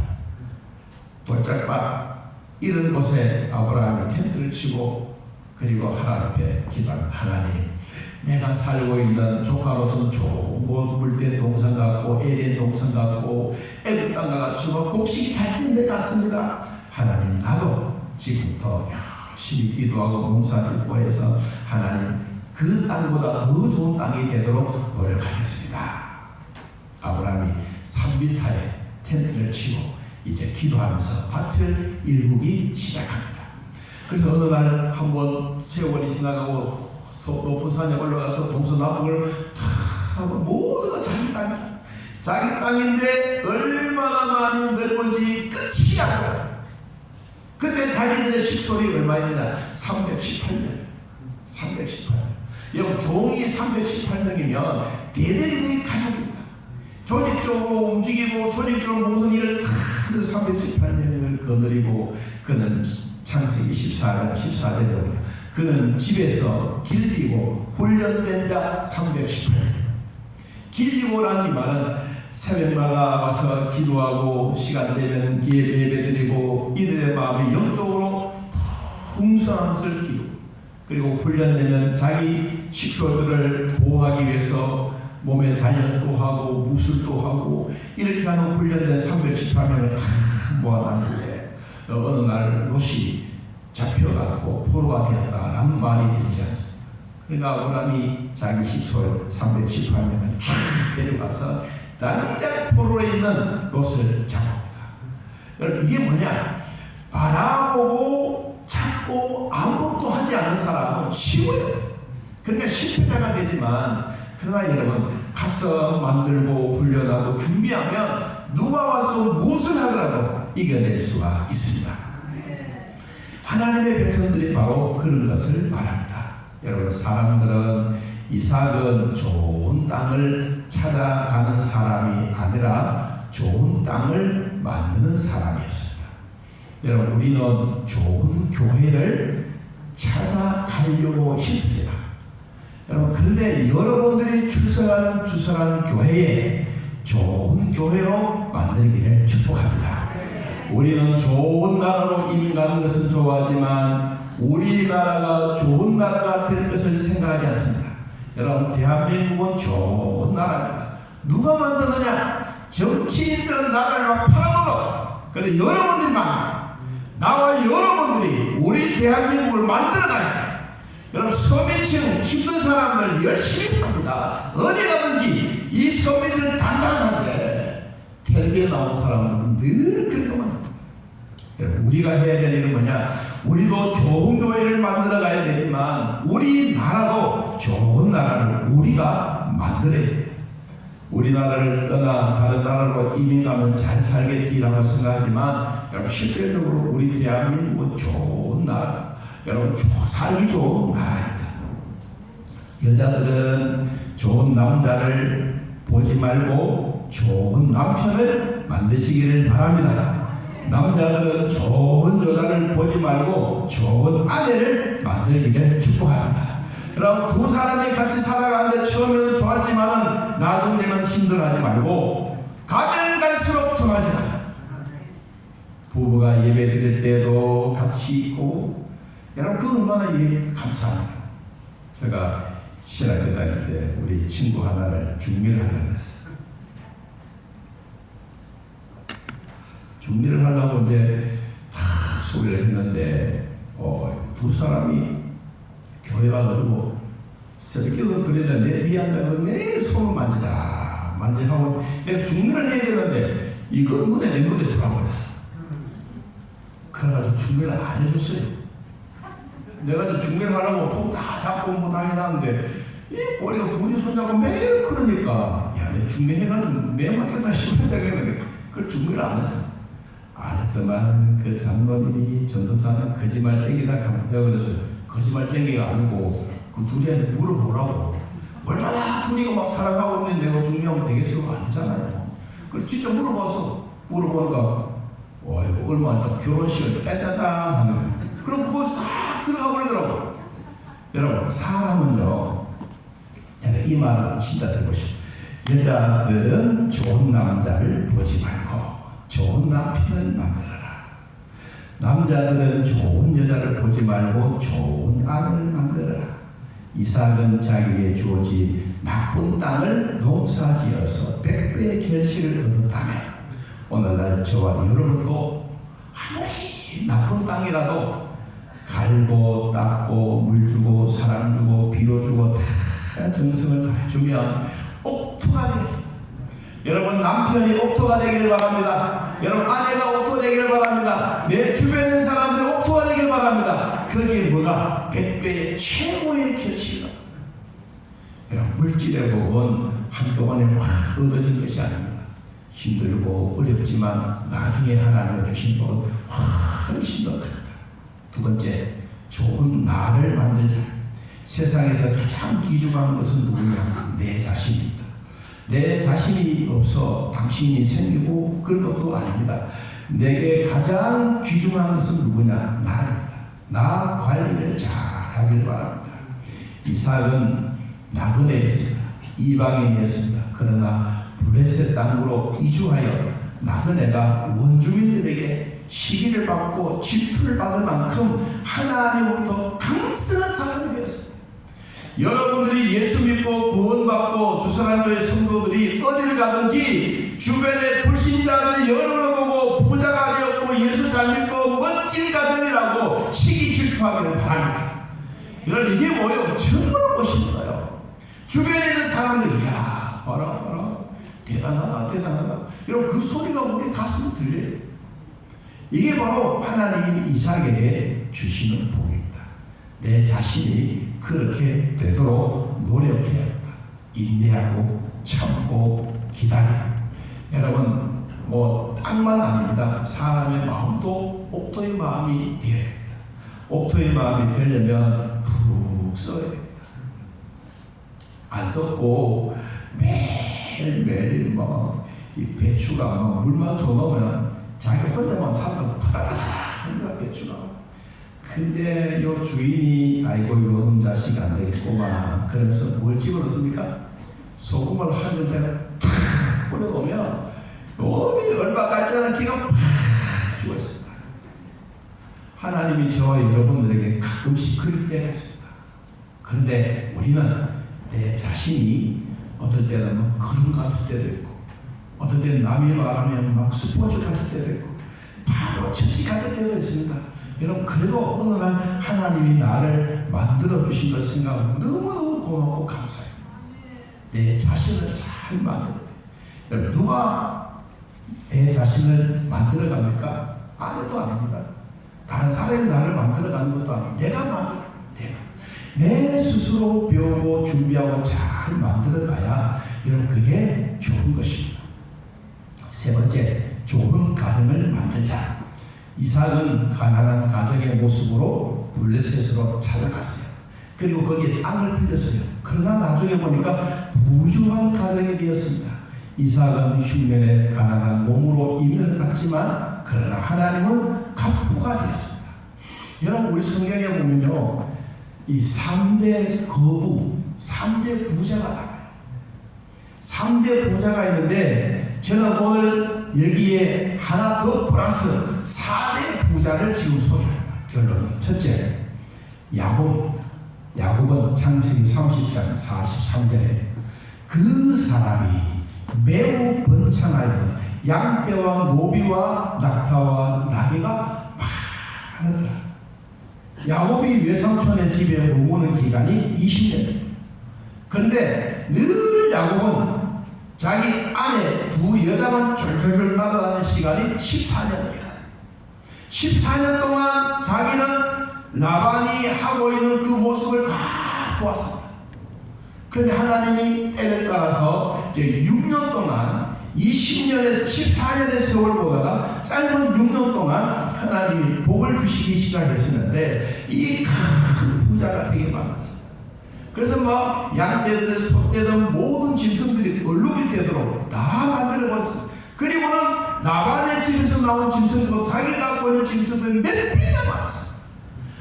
S4: 돌짝밭 이런 곳에 아브라함이 텐트를 치고, 그리고 하나님 앞에 기도하는, 하나님 내가 살고 있는 조카 롯은 좋은 곳 물된 동산 같고 에덴 동산 같고 애굽 땅과 같이 곡식 잘 된 데 같습니다. 하나님 나도 지금부터 열심히 기도하고 농사짓고 해서 하나님 그 땅보다 더 좋은 땅이 되도록 노력하겠습니다. 아브라함이 산비탈에 텐트를 치고 이제 기도하면서 밭을 일구기 시작합니다. 그래서 어느 날 한번 세월이 지나가고 높은 산에 올라가서 동서남북을 다 하고 모든 건 자기 땅이야. 자기 땅인데 얼마나 많이 넓은지 끝이 안 보여. 근데 자기들의 식솔이 얼마였냐? 318명. 318명. 여러분 종이 318명이면 대대의 가족입니다. 조직적으로 움직이고 조직적으로 무슨 일을 다 하는 318명을 거느리고, 그는 창세기 14절 보니까 그는 집에서 길리고 훈련된 자 318명. 길리고라는 이 말은 새벽마다 와서 기도하고 시간 되면 예배드리고 이들의 마음이 영적으로 풍성한 것을 기도, 그리고 훈련되면 자기 식소들을 보호하기 위해서 몸에 단련도 하고 무술도 하고 이렇게 하는 훈련된 318명을 다 모아놨는데, 어느 날 롯이 잡혀가고 포로가 되었다라는 말이 들리지 않습니다. 그러니까 아브라함이 자기 식솔 318명을 쫙 데려가서 당장 포로에 있는 롯을 잡아옵니다. 여러분 이게 뭐냐? 바라보고 찾고 아무것도 하지 않는 사람은 쉬워요. 그러니까 실패자가 되지만, 그러나 여러분 가서 만들고 훈련하고 준비하면 누가 와서 무엇을 하더라도 이겨낼 수가 있습니다. 하나님의 백성들이 바로 그런 것을 말합니다. 여러분 사람들은 이삭은 좋은 땅을 찾아가는 사람이 아니라 좋은 땅을 만드는 사람이었습니다. 여러분 우리는 좋은 교회를 찾아가려고 힘씁니다. 여러분 그런데 여러분들이 출석하는 교회에 좋은 교회로 만들기를 축복합니다. 우리는 좋은 나라로 이민 가는 것은 좋아하지만 우리나라가 좋은 나라가 될 것을 생각하지 않습니다. 여러분 대한민국은 좋은 나라입니다. 누가 만드느냐? 정치인들은 나라를 막 팔아먹어. 그런데 여러분들이 만나, 나와 여러분들이 우리 대한민국을 만들어가야 돼. 여러분 서민층 힘든 사람들 열심히 삽니다. 어디 가든지 이 서민층은 단단한데 텔레비에 나온 사람들은 늘 그렇게만 합니다. 여러분 우리가 해야 될 일은 뭐냐? 우리도 좋은 교회를 만들어 가야 되지만 우리나라도 좋은 나라를 우리가 만들어야 돼요. 우리나라를 떠나 다른 나라로 이민 가면 잘 살겠지라고 생각하지만 여러분 실질적으로 우리 대한민국은 좋은 나라, 여러분 살기 좋은 나라입니다. 여자들은 좋은 남자를 보지 말고 좋은 남편을 만드시기를 바랍니다. 남자들은 좋은 여자를 보지 말고 좋은 아내를 만들기를 축복합니다. 여러분 두 사람이 같이 살아가는데 처음에는 좋았지만 나중 되면 힘들어하지 말고 가면 갈수록 좋아집니다. 부부가 예배 드릴 때도 같이 있고, 여러분 그 얼마나 감사합니다. 제가 신학교 다닐 때 우리 친구 하나를 중매를 하려고 했어요. 중매를 하려고 이제 다 소리를 했는데 두 사람이 교회 와가지고 새벽기도 드리는데 내 뒤에 앉아서 매일 손을 만지하고 내가 중매를 해야 되는데 이건 문에 내 문에 들어와버렸어. 그래가지고 중매를 안 해줬어요. 내가 중매를 하려고 폼 다 잡고 뭐 다 해놨는데 이 머리가 둘이 손잡고 매일 그러니까 야 내 중매 해가지고 매 맞겠다 싶은데 그걸 중매를 안 했어. 안 했다. 그 많은 그 장로님이 전도사는 거짓말쟁이다 하면 내가 그래서 거짓말쟁이가 아니고 그 둘이한테 물어보라고. 얼마나 둘이가 막 사랑하고 있는데 내가 중요하면 되겠어? 안 되잖아요. 그걸 진짜 물어보니까 와 이거 얼마 안 돼. 결혼식을 뺐다다 하는 거야. 그럼 그거 싹 들어가 버리더라고. 여러분 사람은요, 내가 이 말을 진짜 듣고 싶어. 여자들은 좋은 남자를 보지 말고 좋은 남편을 만들어라. 남자들은 좋은 여자를 보지 말고 좋은 아내를 만들어라. 이삭은 자기에게 주어진 나쁜 땅을 농사지어서 100배의 결실을 얻었다며 오늘날 저와 여러분도 아무리 나쁜 땅이라도 갈고 닦고 물 주고 사랑 주고 비료 주고 다 정성을 다해주면 옥토가 되겠습니다. 여러분 남편이 옥토가 되기를 바랍니다. 여러분 아내가 옥토 되기를 바랍니다. 내 주변에 있는 사람들 옥토가 되기를 바랍니다. 그러기에 뭐가 100배의 최고의 결실이다. 여러분 물질의 복은 한꺼번에 확 얻어진 것이 아닙니다. 힘들고 어렵지만 나중에 하나님이 주신 복은 훨씬 더 큽니다. 두 번째, 좋은 나를 만들자. 세상에서 가장 귀중한 것은 누구냐? 내 자신입니다. 내 자신이 없어 당신이 생기고 그런 것도 아닙니다. 내게 가장 귀중한 것은 누구냐? 나입니다. 나 관리를 잘 하길 바랍니다. 이삭은 나그네에 있습니다. 이방인이었습니다. 그러나 블레셋 땅으로 이주하여 나그네가 원주민들에게 시기를 받고 질투를 받을 만큼 하나님으로부터 강성한 사람이 되었습니다. 여러분들이 예수 믿고 구원받고 주사랑교회 성도들이 어딜 가든지 주변의 불신자들이 여러분을 보고 부자가 되었고 예수 잘 믿고 멋진 가정이라고 시기 질투하기를 바랍니다. 이런 이게 뭐예요? 정말 멋있어요. 주변에 있는 사람들이 야 봐라 대단하다 이런 그 소리가 우리 가슴에 들려요. 이게 바로 하나님이 이삭에게 주시는 복입니다. 내 자신이 그렇게 되도록 노력해야 합니다. 인내하고 참고 기다려. 여러분 뭐 땅만 아닙니다. 사람의 마음도 옥토의 마음이 되어야 합니다. 옥토의 마음이 되려면 푹 써야 됩니다. 안 썩고 매일매일 뭐 이 배추가 물만 줘놓으면 자기 혼자만 살다 파다다다 합니다. 배추가. 근데 요 주인이 아이고 이런 자식 안 되겠구만 그러면서 뭘 집어넣습니까? 소금을 한 점짜리 탁 뿌려놓으면 어디 얼마 같지 않은 기가 팍 죽어있습니다. 하나님이 저와 여러분들에게 가끔씩 그럴 때가 있습니다. 그런데 우리는 내 자신이 어떨 때는 뭐 그런 것 같을 때도 있고 어떨 때는 남이 말하면 막 스포츠 같을 때도 있고 바로 천지 같을 때도 있습니다. 여러분 그래도 어느 날 하나님이 나를 만들어주신 걸 생각하면 너무너무 고맙고 감사해요. 내 자신을 잘 만들 때 여러분 누가 내 자신을 만들어갑니까? 아무도 아닙니다. 다른 사람이 나를 만들어가는 것도 아니고 내가 만들어요. 내 스스로 배우고 준비하고 잘 만들어가야 여러분 그게 좋은 것입니다. 세 번째, 좋은 가정을 만들자. 이삭은 가난한 가정의 모습으로 블레셋으로 찾아갔어요. 그리고 거기에 땅을 빌렸어요. 그러나 나중에 보니까 부유한 가정이 되었습니다. 이삭은 흉년에 가난한 몸으로 이민을 갔지만 그러나 하나님은 갑부가 되었습니다. 여러분 우리 성경에 보면요, 이 3대 거부, 3대 부자가 나와요. 3대 부자가 있는데 저는 오늘 여기에 하나 더 플러스 4대 부자를 지금 소개합니다. 결론은 첫째, 야곱입니다. 야곱은 창세기 30장 43절에 그 사람이 매우 번창하여 양떼와 노비와 낙타와 나귀가 많으더라. 야곱이 외삼촌의 집에 머무는 기간이 20년입니다. 그런데 늘 야곱은 자기 아내 두 여자만 졸졸졸 날아다니는 시간이 14년이에요. 14년 동안 자기는 라반이 하고 있는 그 모습을 다 보았습니다. 그런데 하나님이 때를 따라서 이제 6년 동안 20년에서 14년의 세월을 보다가 짧은 6년 동안 하나님이 복을 주시기 시작했었는데 이 큰 부자가 되게 많았어요. 그래서 막 양떼든 소떼든 모든 짐승들이 얼룩이 되도록 다 만들어버렸어요. 그리고는 나반의 집에서 나온 짐승들도 자기가 갖고 있는 짐승들은 몇 배나 많았어요.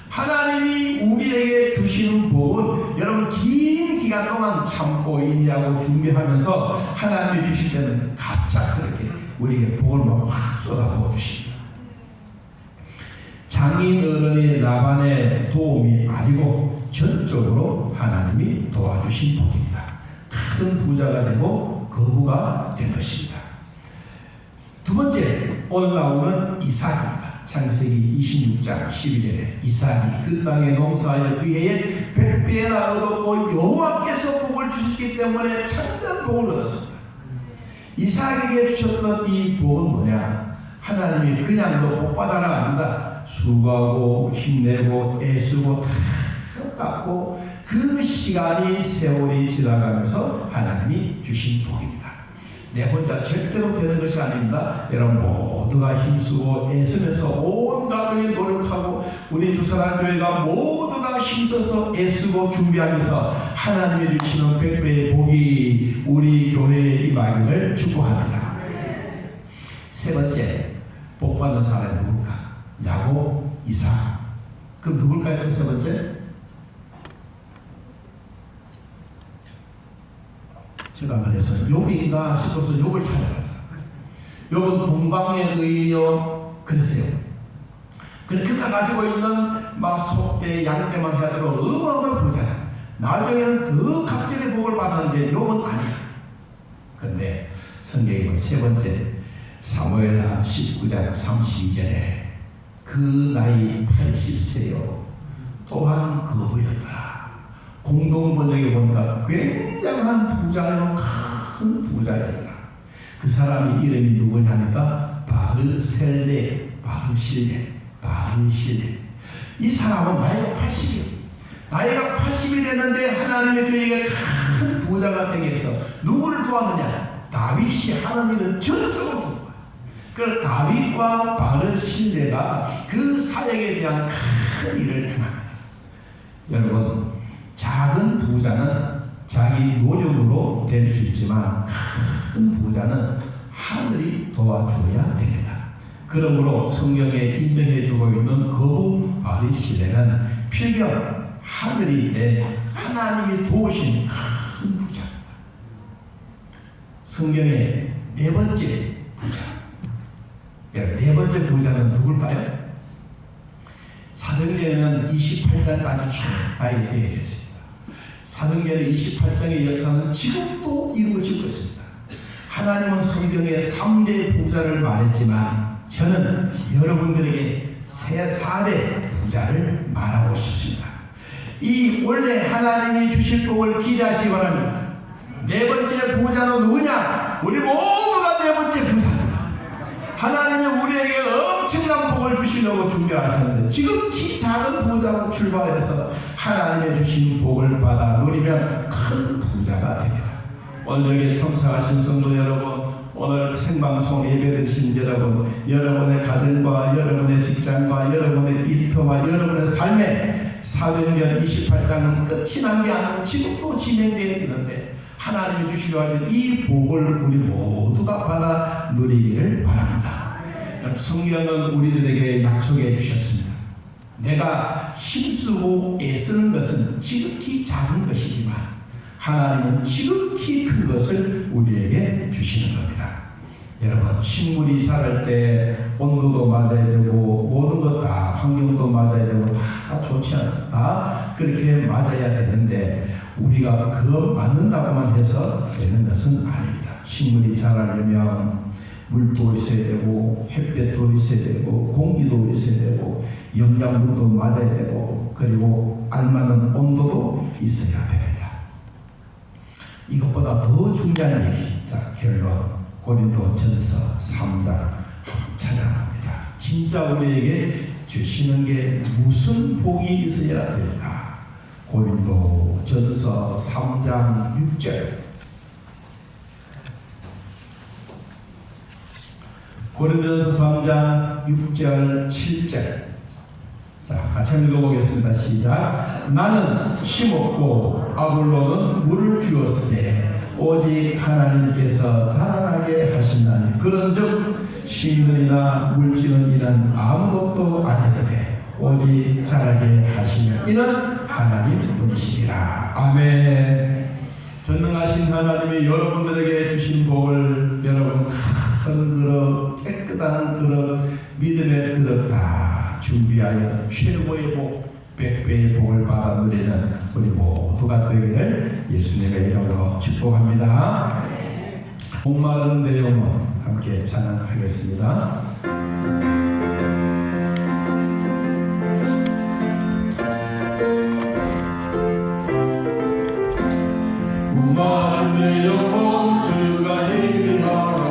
S4: 하나님이 우리에게 주시는 복은 여러분 긴 기간 동안 참고 있냐고 준비하면서 하나님이 주실 때는 갑작스럽게 우리에게 복을 막 확 쏟아부어 주십니다. 장인어른이 라반의 도움이 아니고 전적으로 하나님이 도와주신 복입니다. 큰 부자가 되고 거부가 된 것입니다. 두 번째 오늘 나오는 이삭입니다. 창세기 26장 12절에 이삭이 그 땅에 농사하여 그 해에 100배나 얻었고 여호와께서 복을 주셨기 때문에 참된 복을 얻었습니다. 이삭에게 주셨던 이 복은 뭐냐? 하나님이 그냥 너 복 받아라 한다. 수고하고 힘내고 애쓰고 다 닦고 그 시간이 세월이 지나가면서 하나님이 주신 복입니다. 내 혼자 절대로 되는 것이 아닙니다. 여러분 모두가 힘쓰고 애쓰면서 온 가족이 노력하고 우리 주사랑교회가 모두가 힘써서 애쓰고 준비하면서 하나님이 주시는 100배의 복이 우리 교회에 임하기를 축복합니다. 세 번째 복 받는 사람이 누굴까? 야곱, 이삭. 그럼 누굴까요? 그 세 번째? 제가 그래서 욥인가 싶어서 욥을 찾아갔어요. 욥은 동방의 의인이요 그랬어요. 근데 그가 가지고 있는 막 소떼, 양떼만 해도 어마어마한 부자야. 나중에는 더 갑자기 복을 받았는데 욥은 아니야. 그런데 성경에 세 번째 사무엘하 19장 32절에 그 나이 80세요 또한 거부였더라. 공동 번역에 보니까 굉장한 부자요 큰 부자였더라. 그 사람이 이름이 누구냐니까 바르셀레, 바르실레. 이 사람은 나이가 80이에요. 나이가 80이 됐는데 하나님이 그에게 큰 부자가 되게 해서 누구를 도왔느냐? 다윗이 하나님을 전적으로 도와. 그래서 다윗과 바르실레가 그 사역에 대한 큰 일을 행합니다. 여러분 작은 부자는 자기 노력으로 될 수 있지만 큰 부자는 하늘이 도와줘야 됩니다. 그러므로 성경에 인정해주고 있는 거부 바르실레는 필경 하늘이 하나님이 도우신 큰 부자입니다. 성경의 네 번째 부자. 네 번째 부자는 누굴까요? 사도행전에는 28장까지 쫙 되어 있습니다. 사도행전의 28장의 역사는 지금도 이루어지고 있습니다. 하나님은 성경에 3대 부자를 말했지만 저는 여러분들에게 4대 부자를 말하고 싶습니다. 이 원래 하나님이 주실 복을 기대하시기 바랍니다. 네 번째 부자는 누구냐? 우리 모두가 네 번째 부자입니다. 하나님이 우리에게 엄청난 복을 주시려고 준비하셨는데 지극히 작은 부자로 출발해서 하나님의 주신 복을 받아 누리면 큰 부자가 됩니다. 오늘 여기에 참석하신 성도 여러분, 오늘 생방송 예배 드신 여러분, 여러분의 가정과 여러분의 직장과 여러분의 일터와 여러분의 삶에 사도행전 28장은 끝이 난 게 아니고 지금도 진행되어지는데 하나님이 주시려 하신 이 복을 우리 모두가 받아 누리기를 바랍니다. 성경은 우리들에게 약속해 주셨습니다. 내가 힘쓰고 애쓰는 것은 지극히 작은 것이지만 하나님은 지극히 큰 것을 우리에게 주시는 겁니다. 여러분 식물이 자랄 때 온도도 맞아야 되고 모든 것 다 환경도 맞아야 되고 다 좋지 않다. 다 그렇게 맞아야 되는데 우리가 그거 맞는다고만 해서 되는 것은 아닙니다. 식물이 자라려면 물도 있어야 되고 햇볕도 있어야 되고 공기도 있어야 되고 영양분도 맞아야 되고 그리고 알맞는 온도도 있어야 됩니다. 이것보다 더 중요한 얘기. 자, 결론. 고린도전서 3장 찾아갑니다. 진짜 우리에게 주시는 게 무슨 복이 있어야 될까? 고린도전서 3장 6절. 고린도전서 3장 6절 7절. 자, 같이 한번 읽어보겠습니다. 시작. 나는 심었고 아볼로는 물을 주었으되 오직 하나님께서 자라나게 하신다니 그런즉 심는 이나 물지는 이는 아무것도 아니되 오직 자라게 하시는 이는 하나님 분이시니라. 아멘. 전능하신 하나님이 여러분들에게 주신 복을 여러분 큰 그릇, 깨끗한 그릇, 믿음의 그릇 다 준비하여 최고의 복, 100배의 복을 받아 누리는 우리 모두가 되기를 예수님의 이름으로 축복합니다. 목마른 내용은 함께 찬양하겠습니다. 목마른 내 영혼 주가 힘이 하라.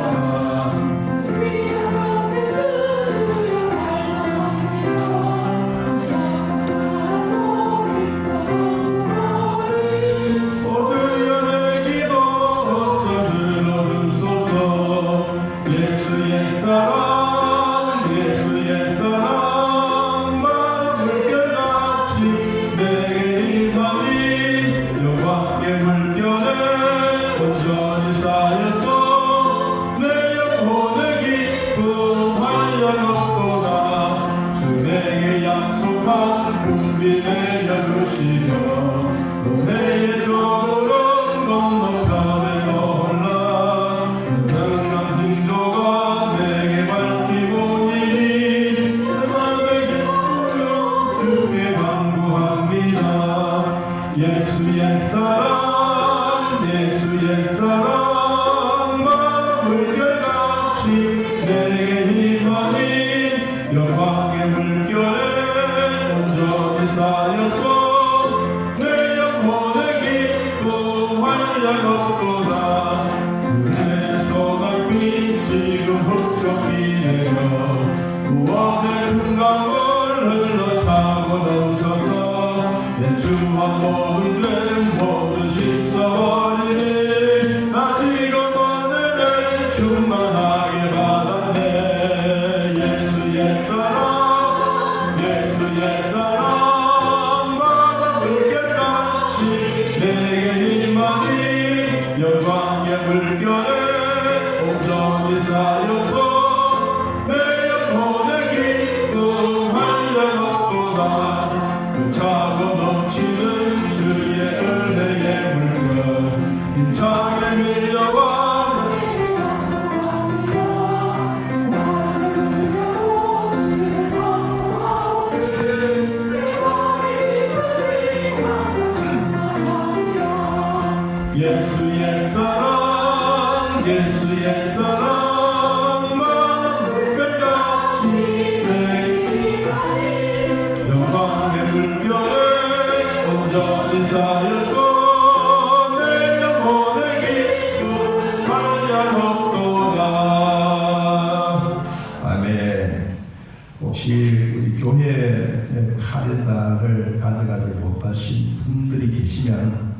S4: 칼렌다를 가져가지 못하신 분들이 계시면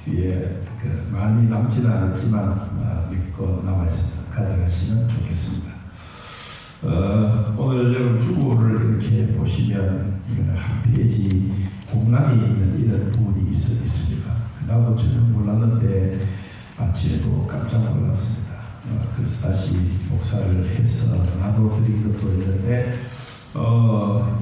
S4: 뒤에 많이 남지는 않았지만 믿고 남아있습니다. 가져가시면 좋겠습니다. 오늘 여러분 주보를 이렇게 보시면 한 페이지 공란이 있는 이런 부분이 있습니다. 나도 전혀 몰랐는데 아침에도 깜짝 놀랐습니다. 그래서 다시 목사를 해서 나눠드린 것도 있는데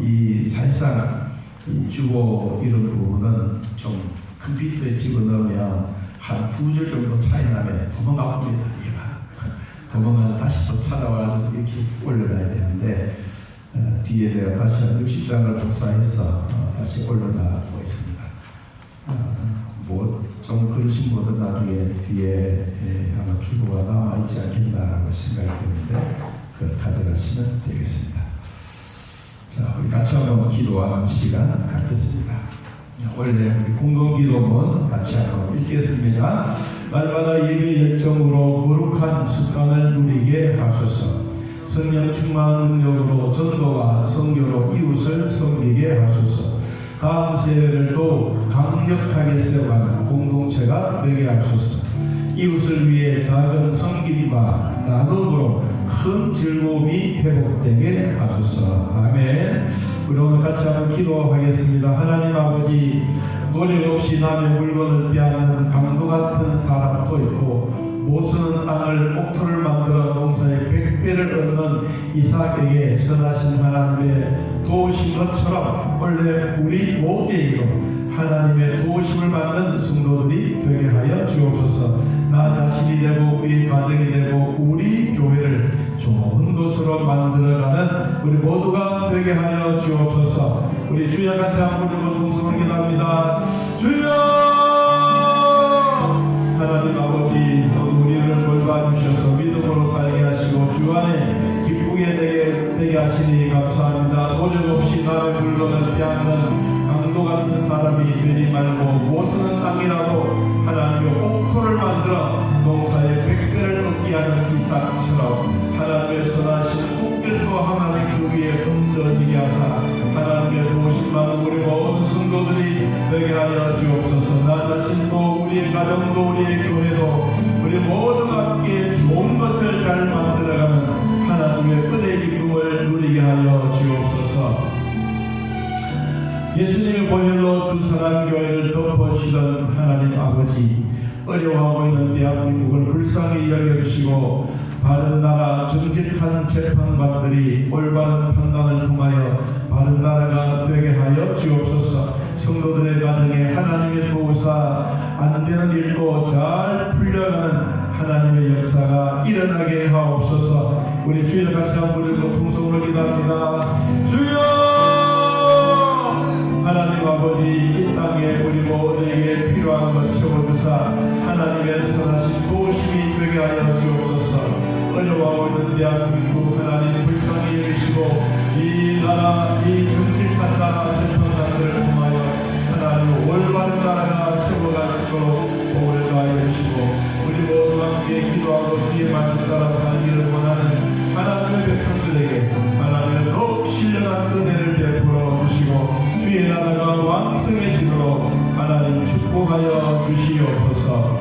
S4: 이 사실상 이 주보 이런 부분은 좀 컴퓨터에 집어넣으면 한 2절 정도 차이 나면 도망가 봅니다. 얘가 도망가면 다시 또 찾아와서 이렇게 올려놔야 되는데 뒤에 내가 다시 한 60장을 복사해서 다시 올려놔고 있습니다. 뭐 좀 그러신 분들 나중에 뒤에 아마 주보가 남아있지 않겠나라고 생각이 드는데 그걸 가져가시면 되겠습니다. 자, 우리 같이 한번 기도하는 시간 갖겠습니다. 원래 우리 공동기도문 같이 한번 읽겠습니다. 날마다 예배 열정으로 거룩한 습관을 누리게 하소서. 성령 충만한 능력으로 전도와 선교로 이웃을 섬기게 하소서. 다음 세대를 또 강력하게 세워가는 공동체가 되게 하소서. 이웃을 위해 작은 섬김과 나눔으로 큰 즐거움이 회복되게 하소서. 아멘. 우리 오늘 같이 한번 기도하겠습니다. 하나님 아버지, 노력 없이 남의 물건을 빼앗는 강도 같은 사람도 있고 못 쓰는 땅을 옥토를 만들어 농사의 100배를 얻는 이삭에게 선하신 하나님의 도우신 것처럼 원래 우리 모두에게도 하나님의 도우심을 받는 성도들이 되게 하여 주옵소서. 나 자신이 되고 우리 가정이 되고 우리 교회를 좋은 곳으로 만들어가는 우리 모두가 되게 하여 주옵소서. 우리 주여 같이 한번 부르고 동성을 기도합니다. 주여! 하나님 아버지, 우리를 돌봐주셔서 믿음으로 살게 하시고 주 안에 기쁘게 되게 하시니 감사합니다. 노력 없이 남의 물건을 빼앗는 강도 같은 사람이 되지 말고 못 쓰는 땅이라도 하나님의 옥토를 만들어 농사의 100배를 얻게 하는 이삭처럼 하나님의 선하신 손길도 하나님 그 위에 얹어지게 하사 하나님의 도우심 받는 우리 모든 성도들이 되게 하여 주옵소서. 나 자신도 우리 가정도 우리의 교회도 우리 모두가 함께 좋은 것을 잘 만들어가는 하나님의 은혜 기쁨을 누리게 하여 주옵소서. 예수님의 보혈로 주사랑교회를 덮어주시던 하나님 아버지, 어려워하고 있는 대한민국을 불쌍히 여겨주시고 바른 나라 정직한 재판관들이 올바른 판단을 통하여 바른 나라가 되게 하여 주옵소서. 성도들의 가정에 하나님의 도우사 안되는 일도 잘 풀려가는 하나님의 역사가 일어나게 하옵소서. 우리 주여 같이 한번 부르고 통성으로 기도합니다. 주여! 하나님 아버지, 이 땅에 우리 모두에게 필요한 것 채워주사 하나님의 선하신 도우심이 되게 하여 주옵소서. 어려워하고 있는 대한민국 하나님 불쌍히 여기시고 이 나라, 이 정직한 나라 재판관들을 통하여 하나님 올바른 나라가 세워갈 수 있도록 복을 더하여 주시고 우리 모두 함께 기도하고 주의 말씀 따라 살기를 원하는 하나님의 백성들에게 하나님의 더욱 신령한 은혜를 베풀어 주시고 주의 나라가 왕성해지도록 하나님 축복하여 주시옵소서.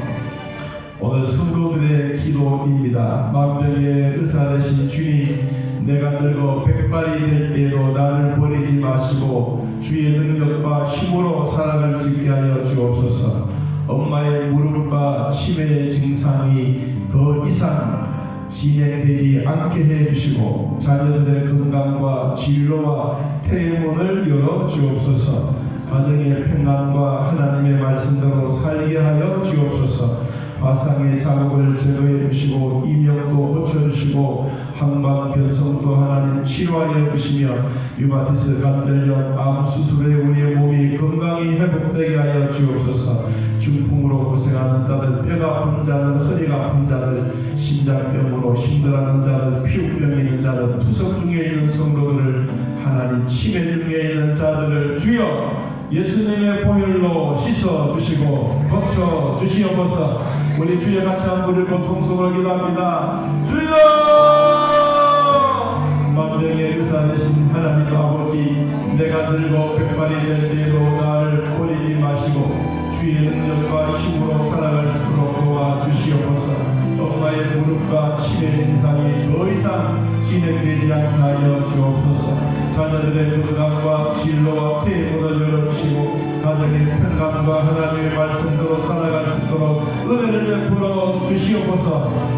S4: 오늘 성도들의 기도입니다. 만병의 의사 되신 주님, 내가 늙어 백발이 될 때에도 나를 버리지 마시고 주의 능력과 힘으로 살아갈 수 있게 하여 주옵소서. 엄마의 무릎과 치매의 증상이 더 이상 진행되지 않게 해주시고 자녀들의 건강과 진로와 태문을 열어 주옵소서. 가정의 평안과 하나님의 말씀대로 살게 하여 주옵소서. 화상의 자국을 제거해 주시고 이명도 고쳐주시고 항방 변성도 하나님 치료하여 주시며 유마티스 관절염 암 수술에 우리의 몸이 건강히 회복되게 하여 주옵소서. 중풍으로 고생하는 자들, 뼈가 아픈 자들, 허리가 아픈 자들, 심장병으로 힘들어하는 자들, 피부병이 있는 자들, 투석 중에 있는 성도들을 하나님 치매 중에 있는 자들을 주여 예수님의 보혈로 씻어주시고 고쳐주시옵소서. 우리 주여 같이 한번 부르고 통성을 기도합니다. 주여! 만병의 의사 되신 하나님 아버지, 내가 늙어 백발이 될 때에도 나를 버리지 마시고 주의 능력과 힘으로 살아갈 수 있도록 도와주시옵소서. 엄마의 무릎과 치매 증상이 더 이상 진행되지 않게 하여 주옵소서. 자녀들의 건강과 진로와 태문을 열어주시고 가정의 평강과 하나님의 말씀대로 살아갈 수 있도록 은혜를 베풀어 주시옵소서.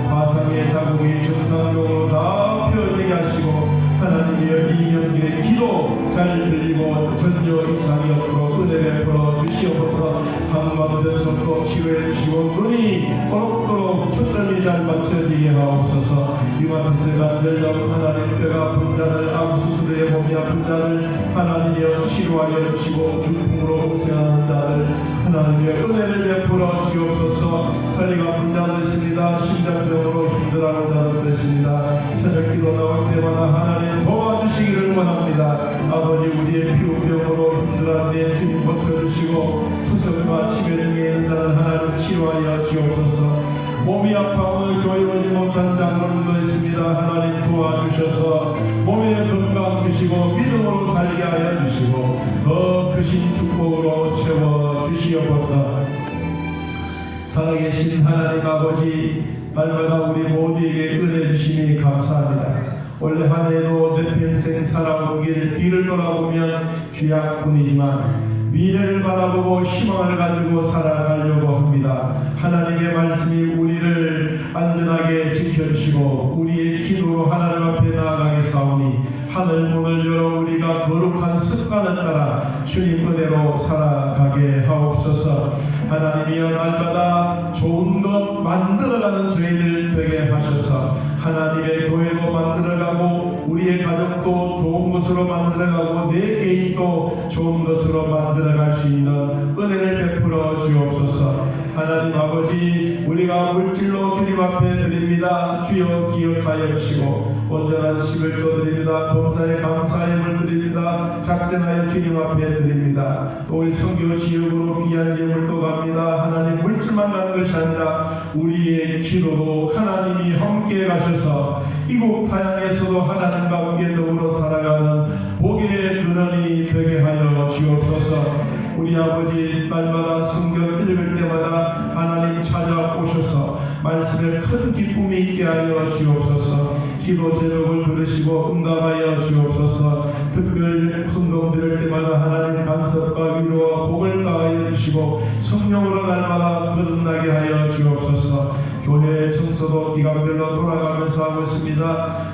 S4: 화상의 자국이 정상적으로 다 펴지게 하시고 하나님의 이명의 기도 잘 들리고 전혀 이상이 없도록 은혜 베풀어 주시옵소서. 항암변성도 치료해 주시고 눈이 어렵도록 초점이 잘 맞춰지게 하옵소서. 유마티스 관절염 하나님 뼈가 아픈 자들, 암 수술에 몸이 아픈 자들 하나님이여 치료하여 주시고 중풍으로 고생하는 자들 하나님의 은혜를 베풀어 주옵소서. 허리가 아픈 자들 있습니다. 심장병으로 힘들어하는 자들 있습니다. 새벽 기도 나올 때마다 하나님 도와주시기를 원합니다. 아버지, 우리의 피부병으로 힘들어하는데 주님 고쳐주시고 투석과 치매 중에 있는 자는 하나님 치료하여 주옵소서. 몸이 아파 오늘 교회 오지 못한 장로님도 있습니다. 하나님 도와주셔서 몸의 건강 주시고 믿음으로 살게 하여 주시고 더 크신 축복으로 채워주시옵소서. 살아계신 하나님 아버지, 날마다 우리 모두에게 은혜 주시니 감사합니다. 올해 한 해도 내 평생 살아온 길 뒤를 돌아보면 죄악뿐이지만 미래를 바라보고 희망을 가지고 살아가려고 합니다. 하나님의 말씀이 우리를 안전하게 지켜주시고 우리의 기도로 하나님 앞에 나아가게 사오니 하늘 문을 열어 우리가 거룩한 습관을 따라 주님 은혜로 살아가게 하옵소서. 하나님이여 날마다 좋은 것 만들어가는 저희들 되게 하셔서 하나님의 교회도 만들어가고 우리의 가정도 좋은 것으로 만들어가고 내 개인도 좋은 것으로 만들어갈 수 있는 은혜를 베풀어 주옵소서. 하나님 아버지, 우리가 물질로 주님 앞에 드립니다. 주여 기억하여 주시고 온전한 식을 줘드립니다. 범사에 감사의 물 드립니다. 작정하여 주님 앞에 드립니다. 또 우리 선교 지역으로 귀한 예물도 갑니다. 하나님 물질만 가는 것이 아니라 우리의 기도도 하나님이 함께 가셔서 이국 타향에서도 하나님과 함께 더불어 살아가는 복의 근원이 되게 하여 주옵소서. 우리 아버지 날마다 성경 읽을 때마다 하나님 찾아오셔서 말씀에 큰 기쁨이 있게 하여 주옵소서. 기도 제목을 들으시고 응답하여 주옵소서. 특별 헌금 드릴 때마다 하나님 간섭과 위로와 복을 가하여 주시고 성령으로 날마다 거듭나게 하여 주옵소서. 교회 청소도 기간별로 돌아가면서 하고 있습니다.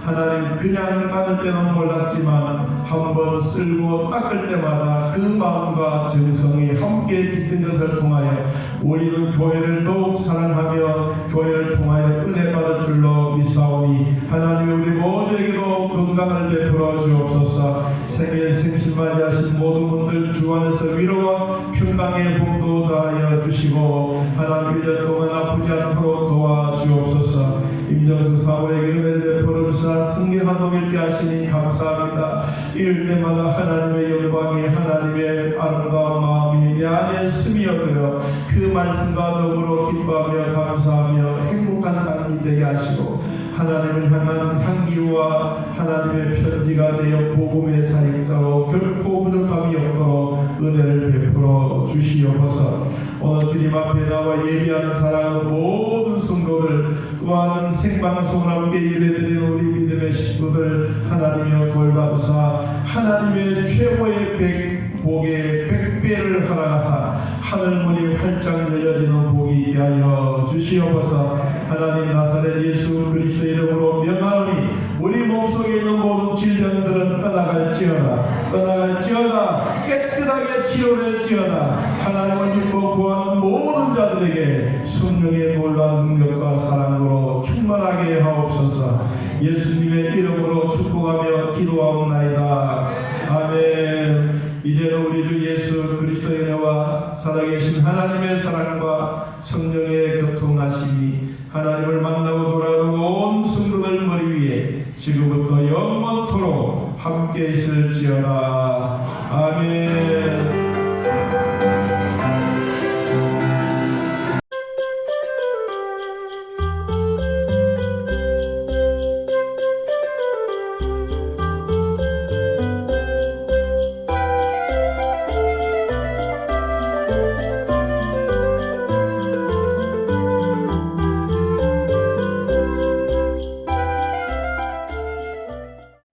S4: 하나님 그냥 가는 때는 몰랐지만 한번 쓸고 닦을 때마다 그 마음과 정성이 함께 깃든 것을 통하여 우리는 교회를 더욱 사랑하며 교회를 통하여 은혜 받을 줄로 믿사오니 하나님이 우리 모두에게도 건강을 베풀어 주옵소서. 생일 생신맞이하신 모든 분들 주 안에서 위로와 평강의 복도 다하여 주시고 하나님 1년 동안 아프지 않도록 도와주옵소서. 임정수 사모에게 은혜를 베풀어 주사 승리하동 읽게 하시니 감사합니다. 이럴 때마다 하나님의 영광이 하나님의 아름다운 마음이 내 안에 스며들어 그 말씀과 더불어 기뻐하며 감사하며 행복한 삶이 되게 하시고 하나님을 향한 향기와 하나님의 편지가 되어 복음의 사역자로 결코 부족함이 없도록 은혜를 베풀어 주시옵소서. 오늘 주님 앞에 나와 예배하는 사랑하는 모든 성도들 또한 생방송을 함께 예배드리는 우리 믿음의 식구들 하나님이여 돌봐주사 하나님의 최고의 복의 100배를 허락하사 하늘문이 활짝 열려지는 복이 있게 하여 주시옵소서. 하나님 나사렛 예수 그리스도 이름으로 명하노니 우리 몸속에 있는 모든 질병들은 떠나갈지어다 깨끗하게 치료될지어다. 하나님을 믿고 구하는 모든 자들에게 성령의 놀라운 능력과 사랑으로 충만하게 하옵소서. 예수님의 이름으로 축복하며 기도하옵나이다. 아멘. 이제는 우리 주 예수 그리스도의 은혜와 살아계신 하나님의 사랑과 성령의 교통하심이 하나님을 만나고 돌아가는 온 성도들 머리 위에 지금부터 영원토록 함께 있을지어다.